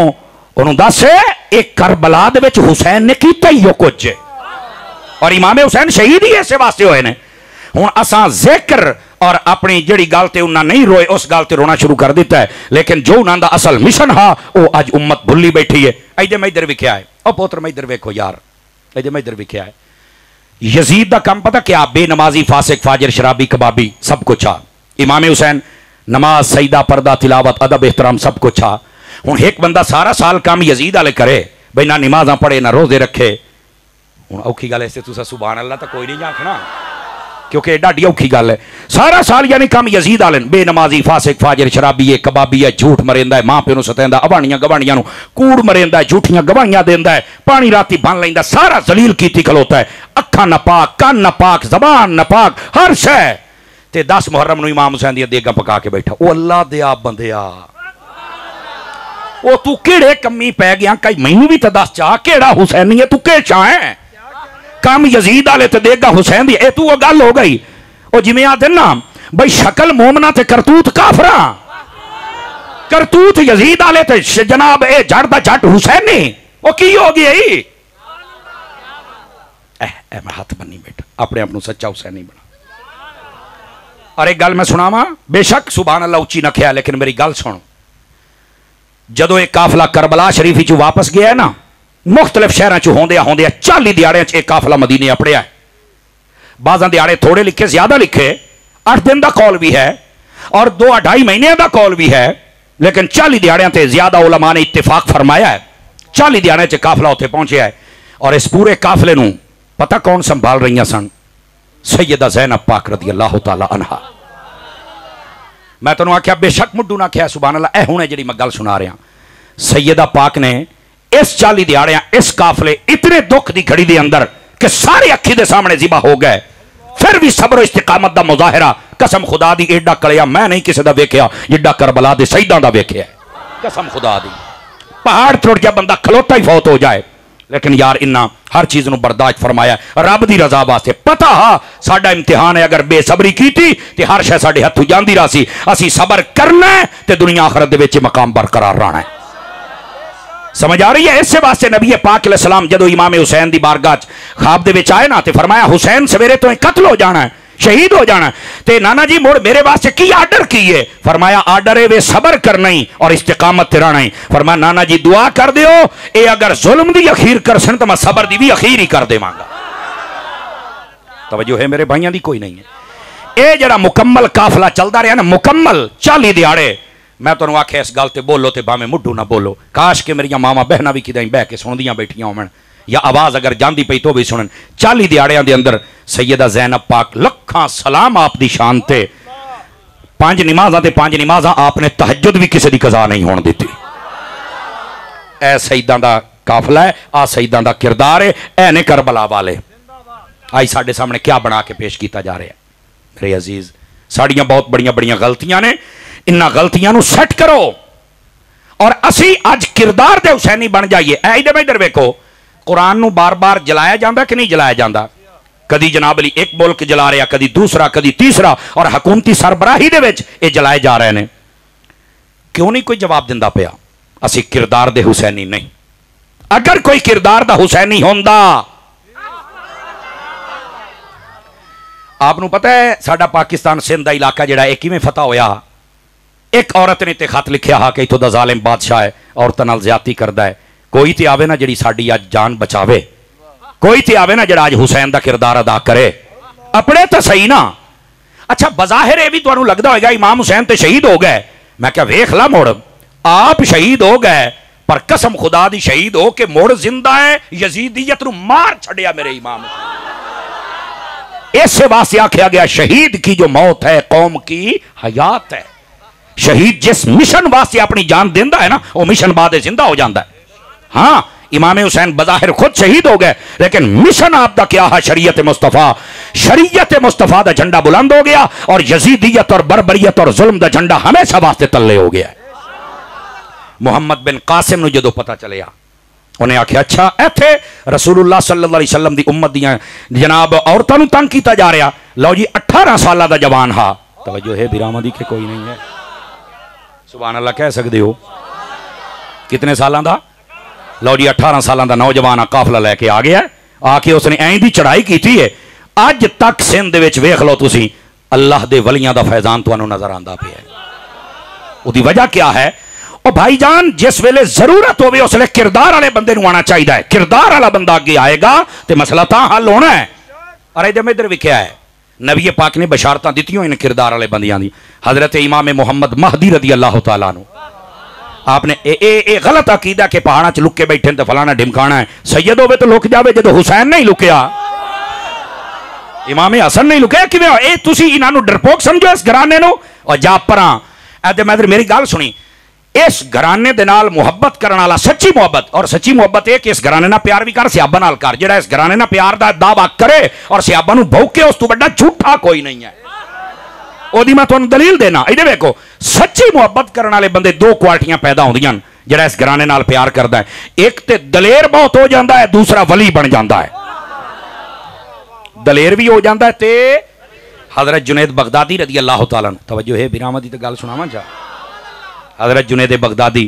उन्होंने दस एक करबला दे विच हुसैन ने कीता ही कुछ, और इमाम हुसैन शहीद ही इस वास्ते होए ने। हुण असां जिक्र और अपनी जिहड़ी गल ते उन्हां नहीं रोए उस गल ते रोना शुरू कर दिता है, लेकिन जो उन्हां दा असल मिशन हा वो अज उम्मत भुल्ली बैठी है। इधर मैं इधर विख्या है, ओ पुत्र मैं इधर वेखो यार, इधर मैं इधर विख्या है। यजीद दा काम पता क्या? बेनमाजी, फासिक, फाजिर, शराबी, कबाबी, सब कुछ आ। इमाम हुसैन नमाज, सईदा, पर्दा, तिलावत, अदब, एहतराम सब कुछ आ। हुण एक बंदा सारा साल काम यजीद वाले करे, भाई ना नमाजा पढ़े ना रोजे रखे। हुण औखी गल ऐसे तुसा सुभान अल्लाह तो कोई नहीं आखना, क्योंकि एडी औखी गल है। सारा साल यानी काम यजीद वाले, बेनमाजी, फासिक, फाजिर, शराबी है, कबाबी है, झूठ मरेंदा है, मां प्यो नूं सतांदा, अबाणियां गवाणियां नूं कूड़ मरेंदा है, झूठियां गवाहियां देंदा है, पानी राती बन लैंदा, सारा जलील कीती खलोता है, अखां नापाक, कान नापाक, जबान नापाक, हर शय। ते 10 मुहर्रम नूं इमाम हुसैन दी देगां पका के बैठा। ओ अल्लाह दिया बंदिया, ओ तू केड़े कमी पै गया? कई मैनू भी तो दस चा, केड़ा हुसैनी है तू, के चा है? काम यजीद वाले ते देगा हुसैन दी, ए तू वो गल हो गई। ओ जिवें आदे ना भाई शक्ल मोमना ते करतूत काफरा, करतूत यजीद वाले ते जनाब ए जड़ दा जट हुसैनी, ओ की हो गई? मैं हाथ बन्नी बैठा, अपने आप सच्चा हुसैनी बना। और एक गल मैं सुनावा, बेशक सुभान अल्लाह उच्ची न ख्या, लेकिन मेरी गल सुन। जदों एक काफिला करबला शरीफ चो वापस गया है ना, मुख्तलिफ शहरों चो होंदे होंदे 40 दिहाड़े एक काफिला मदीने अपड़िया। बाज़ा दिहाड़े थोड़े लिखे, ज्यादा लिखे, 8 दिन का कौल भी है और 2-2.5 महीने का कौल भी है, लेकिन 40 दिहाड़ियां ते ज्यादा उलमा ने इत्तेफाक फरमाया है। 40 दिहाड़े च काफिला उत्थे पहुंचे है, और इस पूरे काफिले नूं पता कौन संभाल रही सन? सैयदा ज़ैनब पाक रज़ी अल्लाह तआला अन्हा। मैं तुहानूं आख्या बेशक मुड्डू ना आख्या, सुभान अल्लाह। ए हुणे जिहड़ी मैं गल सुना रहा, सैयदा पाक ने इस 40 दिहाड़ियां इस काफिले इतने दुख की घड़ी के अंदर कि सारे अखी के सामने जिबा हो गए, फिर भी सब्र इस्तिकामत का मुजाहिरा, कसम खुदा दी एडा कलिया मैं नहीं किसी का वेख्या जिड्डा करबला दे शहीदां दा वेख्या। कसम खुदा दी, पहाड़ टुट जा बंदा खलोता ही फौत हो जाए, लेकिन यार इन्ना हर चीज नूं बर्दाश्त फरमाया रब दी रजा वास्ते। पता हा साडा इम्तिहान है, अगर बेसबरी कीती ते हर शय साडे हत्थों जांदी रासी। असी सबर करना है ते दुनिया आखिरत दे विच मकाम बरकरार रहना है। समझ आ रही है? इस वास्ते नबी पाक अलैहिस्सलाम जदों इमाम हुसैन दी बारगाह ख्वाब दे विच आए ना, ते फरमाया हुसैन सवेरे तो कत्ल हो जाना है, शहीद हो जाना। ते नाना जी मुड़ मेरे वास्ते की आर्डर की है? फरमाया आर्डर है वे सबर करना ही और इस्तिकामत ते रहना ही। फरमाया नाना जी दुआ कर दियो, ए अगर जुल्म दी अखीर करसन तो मैं सबर दी भी अखीर ही कर देवांगा। तवज्जो है मेरे भाइयों दी? कोई नहीं है। ये जरा मुकम्मल काफिला चलता रहा ना, मुकम्मल 40 दिहाड़े, मैं तुहानूं आख्या इस गल ते बोलो ते भावें मुड्ढू ना बोलो। काश के मेरिया मावां बहना भी कितें बह के सुनदियां बैठियां होवन, या आवाज अगर जाती पई तो भी सुनन। 40 दिहाड़ियां दे अंदर सैयदा ज़ैनब पाक लखां सलाम आप दी शान ते, 5 नमाज़ां ते 5 नमाज़ां आपने तहज्जुद भी किसी दी कज़ा नहीं होण दित्ती। ऐ शहीदां दा काफिला है, आ शहीदां दा किरदार है, ऐ ने करबला वाले। आज साडे सामने क्या बना के पेश किया जा रहा है? मेरे अजीज, साड़ियां बहुत बड़ियां बड़ियां गलतियां ने, इन्हां गलतियां नूं सेट करो और असी अज किरदार दे हुसैनी बन जाइए। इधर इधर वेखो, कुरान नूं बार बार जलाया जाता कि नहीं जलाया जाता? कदी जनाब अली एक मुल्क जला रहा, कदी दूसरा, कदी तीसरा, और हुकूमती सरबराही दे विच ये जलाए जा रहे हैं। क्यों नहीं कोई जवाब दिंदा पिया? असी किरदार दे हुसैनी नहीं। अगर कोई किरदार दा हुसैनी होंदा, आपनूं पता है साडा पाकिस्तान सिंध दा इलाका जिहड़ा है किवें फतह होया? एक औरत ने ते खत लिखिया हा कि इत्थों दा जालिम बादशाह है, औरतां नाल ज़्यादती करदा है। कोई तो आवे ना जिहड़ी साडी अज जान बचावे, कोई तो आवे ना जिहड़ा अज हुसैन दा किरदार अदा करे। अपने तो सही ना। अच्छा बज़ाहिर ये भी तुहानूं लगदा होएगा इमाम हुसैन ते शहीद हो गए। मैं क्या वेख ला मुड़, आप शहीद हो गए, पर कसम खुदा दी शहीद हो के मुड़ जिंदा है, यजीदियत नूं मार छड़िया मेरे इमाम। इस वास्ते आख्या गया शहीद की जो मौत है कौम की हयात है। शहीद जिस मिशन वास्ते अपनी जान देंदा है ना, वो मिशन बाद जिंदा हो जाता है। हाँ امام حسین بظاہر خود شہید ہو گئے لیکن مشن آپ دا کیا ہے؟ شریعت مصطفیٰ دا جھنڈا بلند ہو گیا اور یزیدیت اور بربریت اور ظلم دا جھنڈا ہمیشہ واسطے تلے ہو گیا. محمد بن قاسم نو جدو پتا چلیا انہیں آکھیا اچھا ایتھے رسول اللہ صلی اللہ علیہ وسلم دی امت دیاں جناب عورتوں نو تنگ کیتا جا رہا. لو جی 18 سالہ دا جوان ہا. توجہ ہے بیرامہ دی کہ کوئی نہیں ہے؟ سبحان اللہ کہہ سکتے ہو؟ کتنے سالاں دا؟ لو جی 18 سالاں دا نوجوان قافلہ لے کے آ گیا. آ کے اس نے این دی چڑھائی کیتی ہے. اج تک سندھ دے وچ ویکھ لو تسی اللہ دے ولیاں دا فیضان تانوں نظر آندا پیا ہے. او دی وجہ کیا ہے؟ او بھائی جان جس ویلے ضرورت ہوے اس ویلے کردار والے بندے نوں آنا چاہیدا ہے. کردار والا بندہ اگے آئے گا تے مسئلہ تاں حل ہونا ہے. اور ادھر وکھیا ہے نبی پاک نے بشارتاں دتیاں ان کردار والے بندیاں دی. حضرت امام محمد مہدی رضی اللہ تعالیٰ عنہ آپ نے اے غلط عقیدہ کہ پہاڑاں چ لکے بیٹھے تے فلانا ڈھمکانا ہے. سید ہوے تو لک جاوے جدو حسین نہیں لکیا امام حسن نہیں لکیا کیویں اے تسی انہاں نوں ڈرپوک سمجھو اس گھرانے نو. اور جا پراں ادھر میری گل سنی اس گھرانے دے نال محبت کرن والا سچی محبت اور سچی محبت ہے کہ اس گھرانے نال پیار بھی کر صحابہ نال کر. جڑا اس گھرانے نال پیار دا دعویٰ کرے اور صحابہ نوں بھوکے اس تو بڑا جھوٹا کوئی نہیں ہے. او دی میں تانوں دلیل دینا. ادھر ویکھو سچی محبت کرن والے بندے دو کوالٹیاں پیدا ہوندیاں جڑا اس گھرانے نال پیار کردا ہے. ایک تے دلیر بہت ہو جاندا ہے دوسرا ولی بن جاندا ہے. دلیر بھی ہو جاندا ہے تے حضرت جنید بغدادی رضی اللہ تعالیٰ عنہ. توجہ ہے بیرامہ دی تے گل سناواں جا. حضرت جنید بغدادی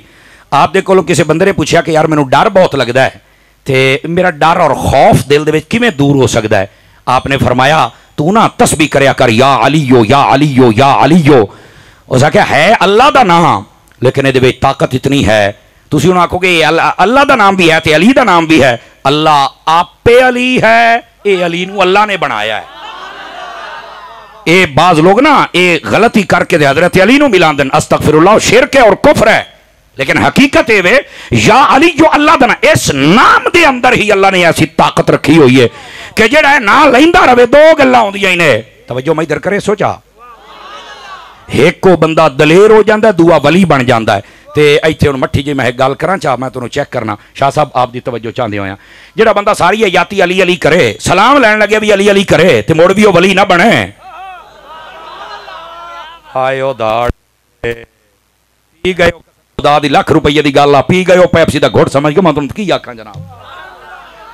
آپ دے کولوں کسی بندے نے پوچھا کہ یار مینوں ڈر بہت لگدا ہے تے میرا ڈر اور خوف دل دے وچ کیویں دور ہو سکدا ہے؟ آپ نے فرمایا تو نہ تسبیح کریا کر یا علیو یا علیو یا علیو. اس آکھیا ہے اللہ دا نام لیکن ادھے وچ طاقت اتنی ہے تسی انہوں آکھو کہ اللہ دا نام بھی ہے تے علی دا نام بھی ہے. اللہ آپ علی ہے اے علی نو اللہ نے بنایا ہے. اے بعض لوگ نا اے غلطی کر کے دے حضرت علی نو ملان دن استغفر اللہ شرک ہے اور کفر ہے. لیکن حقیقت اے وے یا علی جو اللہ دنا اس نام دے اندر ہی اللہ نے ایسی طاقت رکھی ہوئی ہے کہ جڑا ہے نا لیندا رہے دو گلاں ہوندیاں نے. توجہ میں ادھر کرے سوچا ایک کو بندہ دلیر ہو جاندا ہے دوسرا ولی بن جاندا ہے. تے ایتھے ہن مٹھی جی میں ایک گل کراں چاہ میں تانوں چیک کرنا شاہ صاحب آپ دی توجہ چاہندے ہویا جڑا بندہ ساری حیاتی علی علی کرے سلام لین لگے بھی علی علی کرے تے مڑ بھی وہ ولی نہ بنے. ہائے او داڑ پی گئے خدا دی لاکھ روپے دی گل آ پی گئے پیپسی دا گھٹ سمجھ کے میں تانوں کی آکھاں جناب.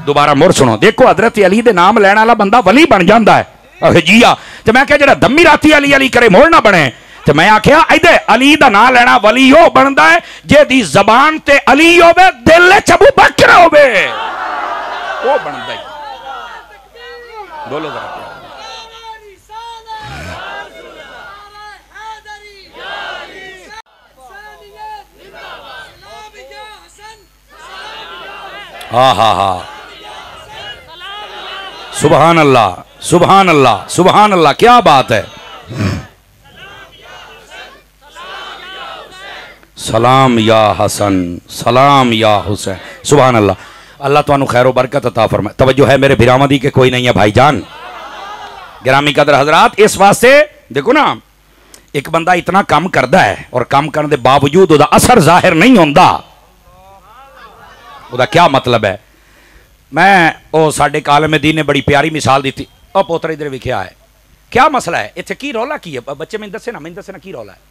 دوبارہ مڑ سنو دیکھو حضرت علی دے نام لین والا بندہ ولی بن جاندا ہے. جی آ تے میں کہ جڑا دمی راتی علی علی کرے مڑ نہ بنے. تے میں آکھیا ایدے علی دا نام لینا ولی ہو بندا ہے جے دی زبان تے علی ہوے دل وچ ابو بکر ہوے او بندا ہے. بولو ذرا ہاں ہاں ہاں سبحان اللہ سبحان اللہ سبحان اللہ کیا بات ہے. سلام یا حسن سلام یا حسین سبحان اللہ. اللہ تو خیر و برکت عطا فرمائے. توجہ ہے میرے بھرامدی کے کوئی نہیں ہے بھائی جان گرامی قدر حضرات. اس واسطے دیکھو نا ایک بندہ اتنا کام کردا ہے اور کام کرنے دے باوجود دا اثر ظاہر نہیں ہوندا. وہ کیا مطلب ہے؟ میں او ساڈے کالم دین نے بڑی پیاری مثال دی تھی. او پوتر ادھر وکھیا ہے کیا مسئلہ ہے اتنے کی رولا کی ہے بچے میں دسے نا کی رولا ہے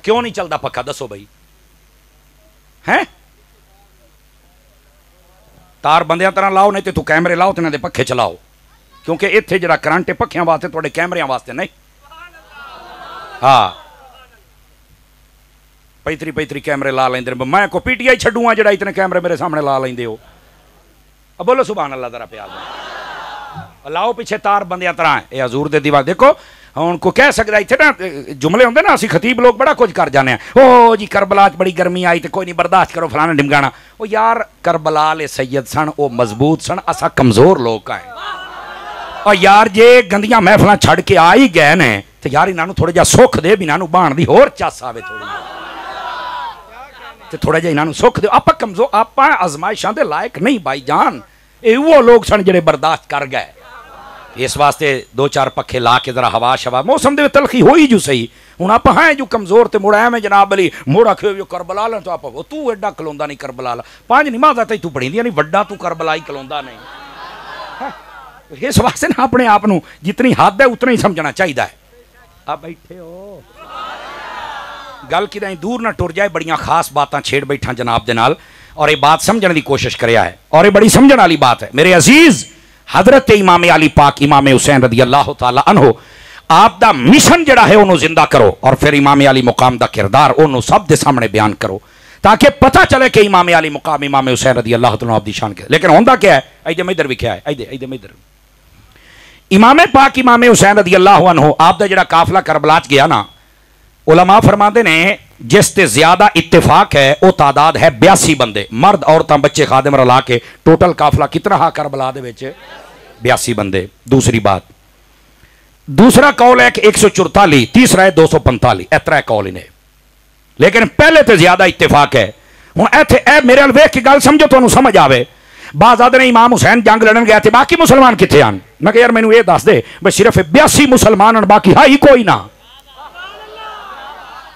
کیوں نہیں چلتا پکا دسو بھائی ہیں تار بندیاں طرح لاؤ نہیں تو کیمرے لاؤ تو دے پکھے چلاؤ کیونکہ اتنے جڑا کرنٹ ہے پکھیاں واسطے تھوڑے کیمریاں واسطے نہیں. ہاں پیتری کیمرے لا لیں میں کو پی ٹی آئی چھڈوں جڑا اتنے کیمرے میرے سامنے لا لیں ہو. اب بولو سبحان اللہ ذرا پیار لاؤ پیچھے تار بندیاں طرح اے حضور دے دیوار دیکھو ہن کو کہہ سکدا اتنے نا جملے ہوندے نا اسی خطیب لوگ بڑا کچھ کر جانے ہیں. او جی کربلا بڑی گرمی آئی تے کوئی نہیں برداشت کرو فلانا ڈمگانا. او یار کربلا والے سید سن او مضبوط سن اسا کمزور لوگ ہیں. اور یار جے گندیاں محفلاں چھڑ کے آ ہی گئے نے تے یار انہاں نوں تھوڑا جا سکھ دے بھی انہاں نوں بان دی ہور چس آوے تھوڑی تے تھوڑا جا انہاں نوں سکھ دے. آپا کمزور آپا آزمائشاں دے لائق نہیں بھائی جان. اے وہ لوگ سن جڑے برداشت کر گئے. اس واسطے دو چار پکھے لا کے ذرا ہوا شوا موسم دے تلخی ہوئی جو صحیح ہوں آپ ہیں جو کمزور تے مڑ میں جناب علی موڑا کھو جو کربلا لیں تو آپ تو ایڈا کلوندا نہیں کربلا لا 5 نمازاں تے تو پڑھی دی نہیں وڈا تو کربلا ہی کلوندا نہیں اس واسطے نا اپنے آپ نو جتنی حد ہے اتنا ہی سمجھنا چاہیے ہے آپ بیٹھے ہو گل کی دور نہ ٹر جائے بڑیاں خاص باتاں چھیڑ بیٹھا جناب دے نال اور یہ بات سمجھنے دی کوشش کریا ہے اور یہ بڑی سمجھن والی بات ہے میرے عزیز حضرت امام علی پاک امام حسین رضی اللہ تعالی عنہ آپ دا مشن جڑا ہے انہوں زندہ کرو اور پھر امام علی مقام دا کردار انہوں سب دے سامنے بیان کرو تاکہ پتہ چلے کہ امام علی مقام امام حسین رضی اللہ تعالی عنہ دی شان کے لیکن ہوندہ کیا ہے ایدے میں ادھر بھی کیا ہے ایدے میں ادھر امام پاک امام حسین رضی اللہ عنہ آپ دا جڑا قافلہ کربلاچ گیا نا علماء فرماندے نے جس تے زیادہ اتفاق ہے وہ تعداد ہے 82 بندے مرد عورتاں بچے خادم رلا کے ٹوٹل قافلہ کتنا ہا کربلا دے وچ 82 بندے دوسری بات دوسرا قول ہے کہ 144 تیسرا ہے 245 اترا قول انہیں لیکن پہلے تے زیادہ اتفاق ہے ہوں اے میرے ال ویکھ کے گل سمجھو تو سمجھ آوے بعض آدھے نے امام حسین جنگ لڑن گیا تھے باقی مسلمان کتنے آن میں کہ یار میں نے یہ دس دے بس صرف 82 مسلمان اور باقی ہائی کوئی نہ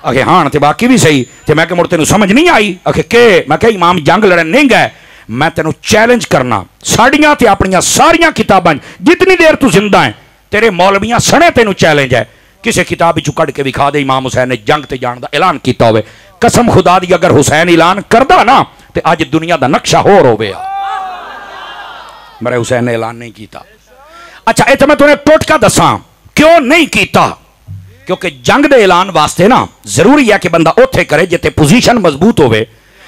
اکھے ہاں تے باقی بھی صحیح تے میں کہ مڑ تینوں سمجھ نہیں آئی اکھے کہ میں کہ امام جنگ لڑن نہیں گئے میں تینوں چیلنج کرنا ساڑیاں تے اپنیاں ساریاں کتاباں جتنی دیر تو زندہ ہیں تیرے مولویاں سنے تینوں چیلنج ہے کسے کتابی چکڑ کے دکھا دے امام حسین نے جنگ تے جان دا اعلان کیتا ہوئے قسم خدا دی اگر حسین اعلان کردہ نا تے آج دنیا دا نقشہ ہو روے میرے حسین نے اعلان نہیں کیتا اچھا ایتا میں تمہیں ٹوٹکا دساں کیوں نہیں کیتا کیونکہ جنگ دے اعلان واسطے نا ضروری ہے کہ بندہ اوتھے کرے جتے پوزیشن مضبوط ہوئے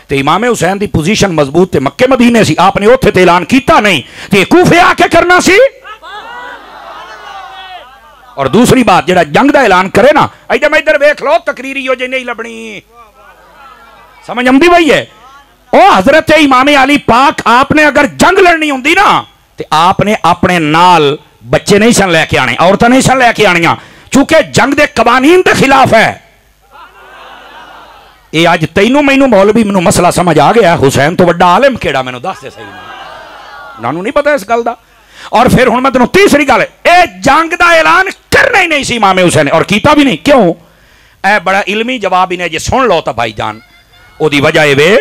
تے امام حسین دی پوزیشن مضبوط تے مکہ مدینے سی آپ نے اوتھے تے اعلان کیتا نہیں تے کوفے آ کے کرنا سی اور دوسری بات جڑا جنگ دا اعلان کرے نا ایدہ میں ادھر ویکھ لو تقریری ہو جے نہیں لبنی سمجھ امدی بھائی ہے او حضرت امام علی پاک آپ نے اگر جنگ لڑنی ہوندی نا تے آپ نے اپنے نال بچے نہیں سن لے کے آنے عورتیں نہیں سن لے کے آنیاں چونکہ جنگ دے قوانین دے خلاف ہے اے آج تینوں مینوں مولوی منوں مسئلہ سمجھ آ گیا حسین تو وڈا عالم کیڑا مینوں دس دے صحیح نانو نہیں پتا اس گل دا اور پھر ہن میں تینوں تیسری گل ہے اے جنگ دا اعلان کرنا ہی نہیں سی امام حسین نے اور کیتا بھی نہیں کیوں اے بڑا علمی جواب انہیں جے سن لو تا بھائی جان او دی وجہ اے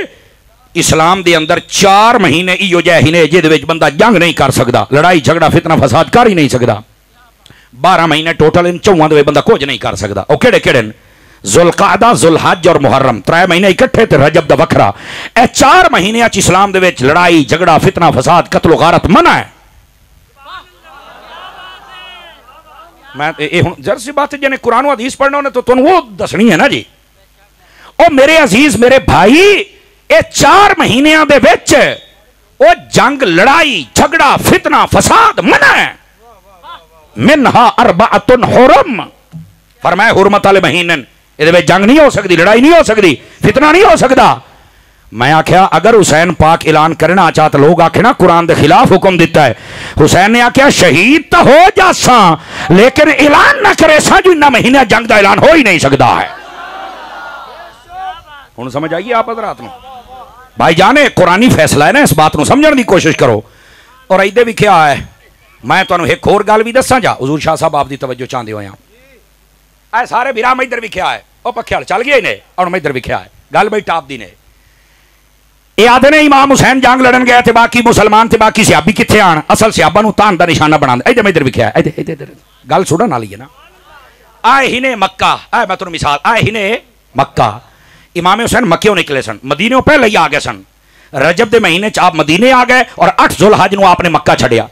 اسلام دے اندر 4 مہینے ایو جے ہنے جے دے وچ بندہ جنگ نہیں کر سکدا لڑائی جھگڑا فتنہ فساد کر ہی نہیں سکدا 12 مہینے ٹوٹل ان 4 دے بندہ کچھ نہیں کر سکدا او کیڑے کیڑے ذوالقعدہ ذوالحج اور محرم 3 مہینے اکٹھے تے رجب دا وکھرا اے 4 مہینے اچ اسلام دے وچ لڑائی جھگڑا فتنہ فساد قتل و غارت منع ہے میں اے ہن ذرا سی بات جنے قرآن و حدیث پڑھنا ہونے تو تن وہ دسنی ہے نا جی او میرے عزیز میرے بھائی اے 4 مہینیاں دے وچ او جنگ لڑائی جھگڑا فتنہ فساد منع ہے منہا اربعۃ حرم فرمائے حرمت والے مہینن یہ دے جنگ نہیں ہو سکتی لڑائی نہیں ہو سکتی فتنہ نہیں ہو سکتا میں آکھیا اگر حسین پاک اعلان کرنا چاہتا لوگ آکھے نا قرآن دے خلاف حکم دیتا ہے حسین نے آکھیا شہید تو ہو جا ساں لیکن اعلان نہ کرے ساں جو انہا مہینہ جنگ دا اعلان ہو ہی نہیں سکتا ہے انہوں سمجھ آئیے آپ حضرات نو بھائی جانے قرآنی فیصلہ ہے نا اس بات نو سمجھنے دی کوشش کرو اور ایدے بھی کیا ہے میں تو انہوں ایک اور گال بھی دساں جا حضور شاہ صاحب آپ دی توجہ چاندے ہوئے ہیں اے سارے بیرا میں ادھر بھی کیا ہے او پکھیال چل گئے انہیں اور میں ادھر بھی کیا ہے گال بھائی ٹاپ دی نے اے آدھے نے امام حسین جنگ لڑن گئے تھے باقی مسلمان تھے باقی صحابی کتھے آن اصل صحابہ نو تان دا نشانہ بنا دے ایدھر میں ادھر بھی کیا ہے ایدھر گال سوڑا نہ لیے نا آئے ہی نے مکہ آئے میں تنہوں مثال آئے ہی نے مکہ امام حسین مکیوں نکلے سن مدینوں پہلے ہی آگئے سن رجب دے مہینے چاپ مدینے آگئے اور 8 ذوالحج نو آپ نے مکہ چھڑیا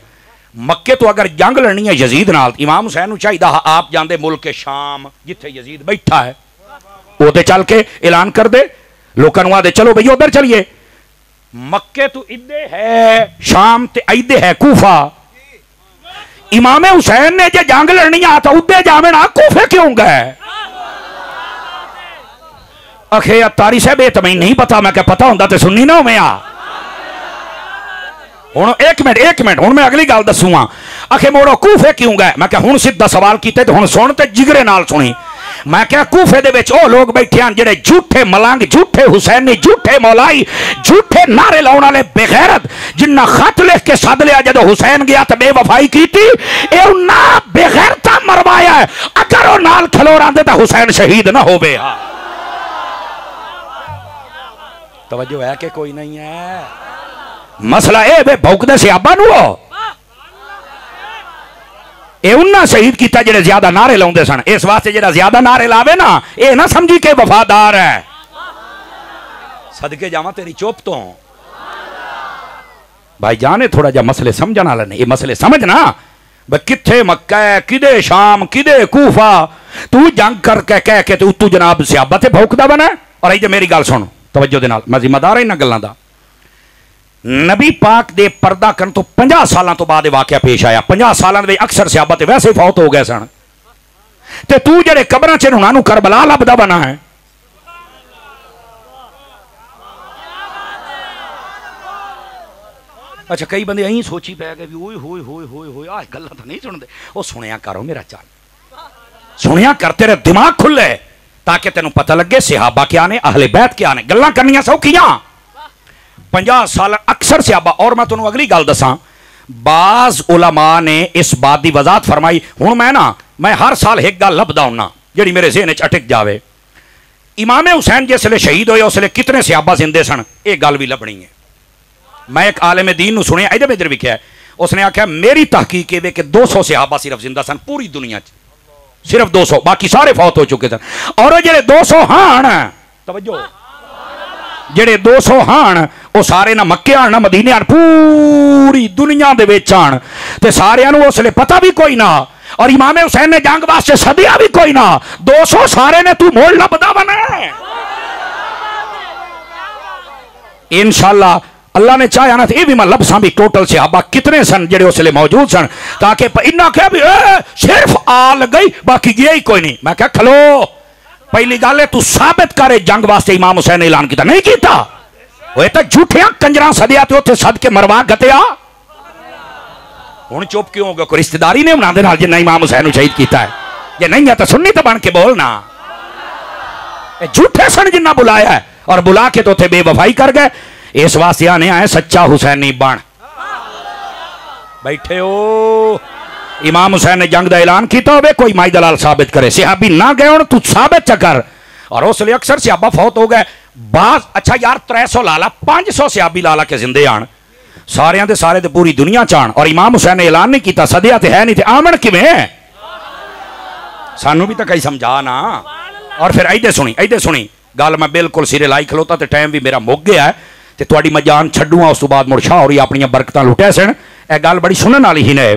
مکے تو اگر جنگ لڑنی ہے یزید نال امام حسین نو چاہیے دا آپ جاندے ملک شام جتھے یزید بیٹھا ہے وہ دے چل کے اعلان کر دے لوکانوا دے چلو بھئی ادھر چلیے مکے تو ادھے ہے شام تے ایدے ہے کوفہ امام حسین نے جے جنگ لڑنی آتا ادھے جامعنا کوفے کیوں گئے اکھے اتاری صاحب یہ تمہیں نہیں پتا میں کہ پتا ہوندہ تے سننی نہ میں آ ایک منٹ ہوں میں اگلی گال دسوں اکھے موڑو کوفے کیوں گئے میں کہ ہوں سیدھا سوال کیتے تو ہوں سن تے جگرے نال سنی میں کیا کوفے دے وچ او لوگ بیٹھے ہیں جڑے جھوٹے ملنگ جھوٹے حسینی جھوٹے مولائی جھوٹے نعرے لاؤن والے بے غیرت جنہ خط لکھ کے سد لیا جدو حسین گیا تو بے وفائی کی تھی اے انہاں بے غیرتا مروایا ہے اگر وہ نال کھلو راندے تو حسین شہید نہ ہو بے توجہ ہے کہ کوئی نہیں ہے مسئلہ اے بے بھوک دے صحابہ نو اے انہاں شہید کیتا جڑے زیادہ نعرے لاؤندے سن اس واسطے جڑا زیادہ نعرے لاوے نا اے نہ سمجھی کہ وفادار ہے صدقے جاواں تیری چوپ تو بھائی جانے تھوڑا جا مسئلے سمجھنا لنے یہ مسئلے سمجھنا بھئی کتھے مکہ کدے شام کدے کوفہ تو جنگ کر کے کہہ کے تو جناب صحابہ تے بھوکدا بنا اور ایجے میری گل سن توجہ دے نال میں ذمہ دار ہی نہ گلاں دا نبی پاک دے پردہ کرن تو 50 سالاں تو بعد واقعہ پیش آیا 50 سالاں دے اکثر صحابہ تے ویسے فوت ہو گئے سن تے تو جڑے قبراں چ انہاں نوں کربلا لبدا بنا ہے اچھا کئی بندے یہیں سوچی پہ گئے ہوئے ہوئے ہوئے ہوئے ہوئے آج گلہ تو نہیں سن دے وہ سنیا کرو میرا چال سنیا کر تیرے دماغ کھلے تاکہ تینوں پتہ لگے صحابہ کیا نے اہل بیت کیا نے گلہ کرنیاں سو کیاں 50 سال اکثر صحابہ اور میں تنوں اگلی گل دساں بعض علماء نے اس بات دی وضاحت فرمائی ہوں میں ہر سال ایک گل لبدا ہونا جڑی میرے ذہن وچ اٹک جاوے امام حسین جس لے شہید ہوئے اس لے کتنے صحابہ زندے سن ایک گل بھی لبنی ہے میں ایک عالم دین نو سنیا ایدھے میں ادھر بھی کیا ہے اس نے آکھا میری تحقیق ہے کہ 200 صحابہ صرف زندہ سن پوری دنیا صرف 200 باقی سارے فوت ہو چکے سن اور جڑے 200 ہان توجہ جڑے 200 ہان وہ سارے نہ مکے آن نہ مدینے آن پوری دنیا دے وچ آن تے سارے انو اس لئے پتہ بھی کوئی نہ اور امام حسین نے جنگ واسطے صدیہ بھی کوئی نہ 200 سارے نے تو مول لبدا بنا ہے انشاءاللہ اللہ نے چاہیا نا تو یہ بھی میں لبساں بھی ٹوٹل صحابہ کتنے سن جڑے اس لئے موجود سن تاکہ انہاں کہا بھی صرف آل گئی باقی گیا ہی کوئی نہیں میں کہا کھلو پہلی گالے تو ثابت کرے جنگ واسطے امام حسین نے اعلان کیتا نہیں کیتا وہ تو جھوٹیاں کنجراں صدیاتے ہوتے صد کے مروا گتیا ہون چوپ کیوں ہوگا کوئی رشتہ داری نے انہاں دے نال جنہ امام حسین شہید کیتا ہے یہ نہیں ہے تو سنی تو بن کے بولنا جھوٹے سن جنہ بلایا ہے اور بلا کے تو تھے بے وفائی کر گئے اس واسطے آنے آئے سچا حسینی بن بیٹھے ہو امام حسین نے جنگ دا اعلان کیتا ہوئے کوئی مائی دلال ثابت کرے صحابی نہ گئے ہوں تو ثابت چکر اور اس لئے اکثر صحابہ فوت ہو گئے بعض اچھا یار 300 لالا 500 صحابی لالا کے زندے آن سارے ہیں سارے تے پوری دنیا چان اور امام حسین نے اعلان نہیں کیتا صدیہ تے ہے نہیں تے آمن کی میں سانو بھی تک کئی سمجھا نا اور پھر ایدے سنی گال میں بالکل سیرے لائی کھلوتا تے ٹائم بھی میرا مک گیا ہے تے توڑی میں جان چھڑوں اس تو بعد مڑ شاہ اور یہ اپنی برکتاں لٹے سن اے گال بڑی سنن والی ہی نے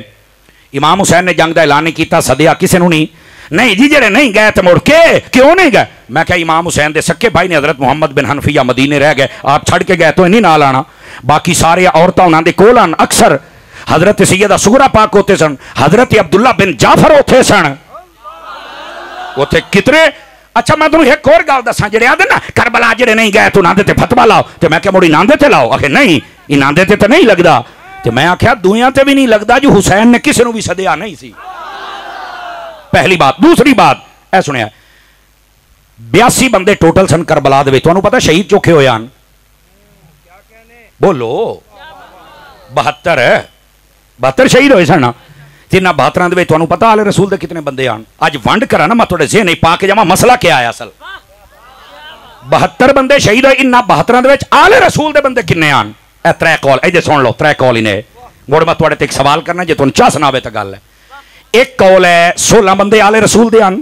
امام حسین نے جنگ دا اعلان نہیں کیتا صدیہ کسے نو نہیں جی جڑے نہیں گئے تے مڑ کے کیوں نہیں گئے میں کہا امام حسین دے سکے بھائی نے حضرت محمد بن حنفیہ مدینے رہ گئے آپ چھڑ کے گئے تو انہیں نال آنا باقی سارے عورتاں انہاں دے کول آن اکثر حضرت سیدہ سغرا پاک ہوتے سن حضرت عبداللہ بن جعفر ہوتے سن وہ تھے کتنے اچھا میں تنوں ایک اور گل دساں جڑے آدھے نا کربلا جڑے نہیں گئے تو ناندے تے فتوا لاؤ تے میں کہ مڑی ناندے تے لاؤ آخر نہیں یہ ناندے تے نہیں لگدا تے میں آخیا دنیا تے بھی نہیں لگدا جو حسین نے کسی نو بھی صدیہ نہیں سی پہلی بات دوسری بات اے سنیا 82 بندے ٹوٹل سن کربلا دے وچ تانوں پتہ شہید چوکھے ہوئے آن بولو 72 شہید ہوئے سن جنہ 72 دے تانوں پتہ آل رسول دے کتنے بندے آن اج ونڈ کرا نا میں تھوڑے ذہن نہیں پا کے جاواں مسئلہ کیا ہے اصل 72 بندے شہید ہوئے انہاں 72 دے وچ آل رسول دے بندے کنے آن اے ترے کال اے سن لو ترے کال نے مڑ میں تھوڑے تے ایک سوال کرنا جے تانوں چا سناوے تے گل ہے ایک کال ہے 16 بندے آل رسول دے آن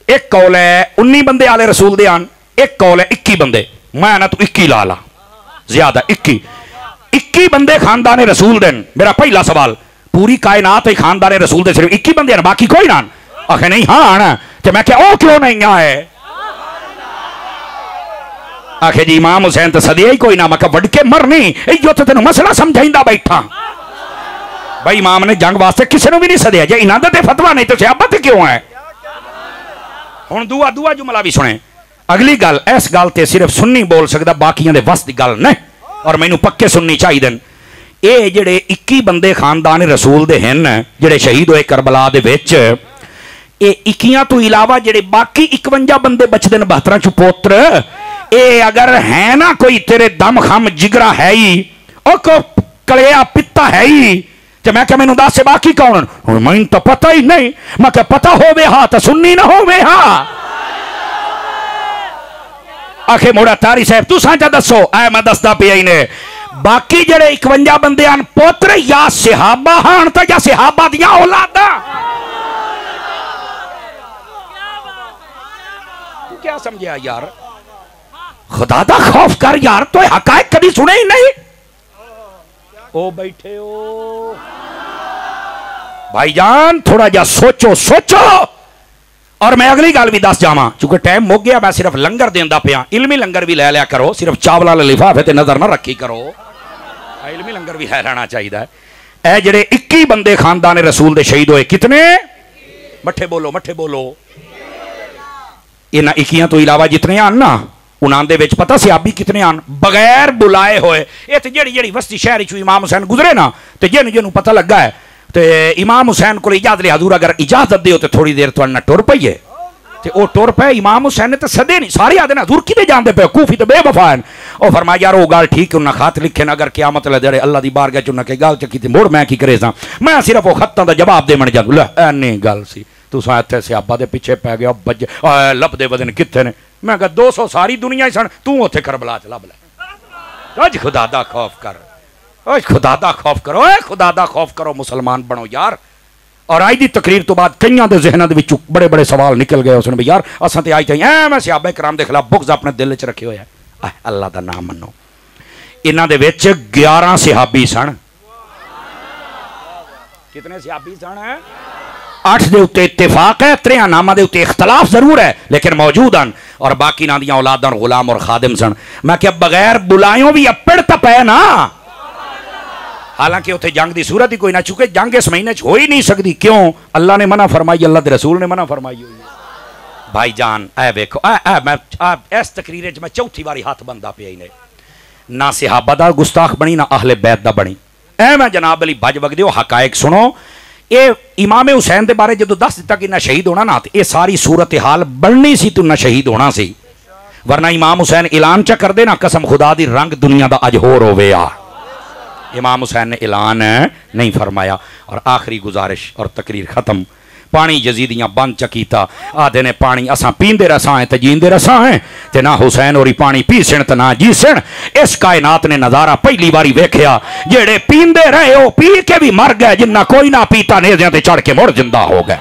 ایک کال ہے 19 بندے آل رسول دے آن ایک کال ہے 21 بندے میں نا تو 21 لا لا زیادہ 21 بندے خاندان رسول دن میرا پہلا سوال پوری کائنات خاندان رسول دے صرف 21 بندے ہیں باقی کوئی نہ آخر نہیں ہاں آنا کہ میں کہ او کیوں نہیں آئے آخر جی امام حسین تو صدیہ ہی کوئی نہ میں کہ وڈ کے مرنی جو تو تینوں مسئلہ سمجھائندہ بیٹھا بھائی امام نے جنگ واسطے کسی نے بھی نہیں صدیہ جے انہاں دے فتوہ نہیں تو صحابت کیوں ہے ہن دعا جملہ بھی سنیں اگلی گل اس گل تے صرف سننی بول سکدا باقیاں دے وس دی گل نہیں اور مینوں پکے سننی چاہی دن اے جڑے 21 بندے خاندان رسول دے ہیں جڑے شہید ہوئے کربلا دے وچ یہ 21 تو علاوہ جڑے باقی 51 بندے بچتے ہیں 72 چ پوتر، اے اگر ہے نا کوئی تیرے دم خم جگرا ہے ہی او کو کلیا پتا ہے ہی تو میں کہ میں نے دس سے باقی کون میں تو پتہ ہی نہیں، میں کہ پتہ ہووے ہاں تو سننی نہ ہووے ہاں آخے موڑا تاری صاحب تو سانچہ دسو اے میں دستا پیا ہی نے باقی جڑے 51 بندے آن پوتر یا صحابہ ہاں تا یا صحابہ دیاں اولادا تو کیا سمجھے یار خدا دا خوف کر یار تو حقائق کبھی سنے ہی نہیں او بیٹھے ہو بھائی جان تھوڑا جا سوچو اور میں اگلی گال بھی دس جاما چونکہ ٹائم مک گیا میں صرف لنگر دیندہ پیا علمی لنگر بھی لے لیا کرو صرف چاولہ لفافے تے نظر نہ رکھی کرو علمی لنگر بھی لے لینا چاہیے اے جڑے 21 بندے خاندان رسول دے شہید ہوئے کتنے مٹھے بولو انہاں 21 تو علاوہ جتنے آن نا انہاں دے وچ پتہ صحابی کتنے آن بغیر بلائے ہوئے یہ تے جڑی وسطی شہر چوں امام حسین گزرے نا تے جنوں پتہ لگا ہے تے امام حسین کو اجازت لے حضور اگر اجازت دیو تے تھوڑی دیر تو نہ ٹر پئیے تے او ٹر پے امام حسین نے تے سدے نہیں سارے آدے نا حضور کدے جاندے پے کوفی تے بے وفا ہیں او فرمایا یار او گل ٹھیک ہے انہاں خط لکھے نا اگر قیامت لے دڑے اللہ دی بارگاہ چ انہاں کہ گل چ کیتی موڑ میں کی کرے سا میں صرف او خطاں دا جواب دے من جاندو لے اینی گل سی تو سا تے صحابہ دے پیچھے پے گیا بج لب دے ودن کتے نے میں کہ 200 ساری دنیا ہی سن تو اوتھے کربلا چ لب لے اج خدا دا خوف کر اے خدا دا خوف کرو اے خدا دا خوف کرو مسلمان بنو یار اور آئی دی تقریر تو بعد کئیاں دے ذہناں دے وچوں بڑے بڑے سوال نکل گئے اس نے بھی یار اساں تے آئی چاہیے میں صحابہ کرام دے خلاف بغض اپنے دل وچ رکھے ہویا ہے اللہ دا نام منو انہاں دے وچ 11 صحابی سن کتنے صحابی سن 8 دے اوتے اتفاق ہے 3 ناماں دے اوتے اختلاف ضرور ہے لیکن موجود ہیں اور باقی ناں دیاں اولاداں غلام اور خادم سن میں کہ بغیر بلائیوں بھی اپڑ تپے نا حالانکہ اتنے جنگ دی صورت ہی کوئی نہ چکے جنگ اس مہینے ہو ہی نہیں سکتی کیوں اللہ نے منع فرمائی اللہ دے رسول نے منع فرمائی ہوئی بھائی جان اے ویکھو میں اس تقریر میں چوتھی باری ہاتھ بندہ پہ ہی نہ صحابہ دا گستاخ بنی نہ اہل بیت دا بنی اے میں جناب علی بج وگ دیو حقائق سنو اے امام حسین دے بارے جدو دس دیتا کہ نہ شہید ہونا نا اے ساری صورتحال بننی سی تو نہ شہید ہونا سی ورنہ امام حسین اعلان چا کر دے نا قسم خدا دی رنگ دنیا دا اج ہور ہویا امام حسین نے اعلان نہیں فرمایا اور آخری گزارش اور تقریر ختم پانی یزیدیاں بند چکیتا آدھے نے پانی اساں پیندے رساں ہیں تے جیندے رساں ہیں تے نہ حسین اوری پانی پیسن تے نہ جیسن اس کائنات نے نظارہ پہلی باری ویکھیا جیڑے پیندے رہے ہو پی کے بھی مر گئے جنہ کوئی نہ پیتا نیزیاں تے چڑھ کے مڑ زندہ ہو گئے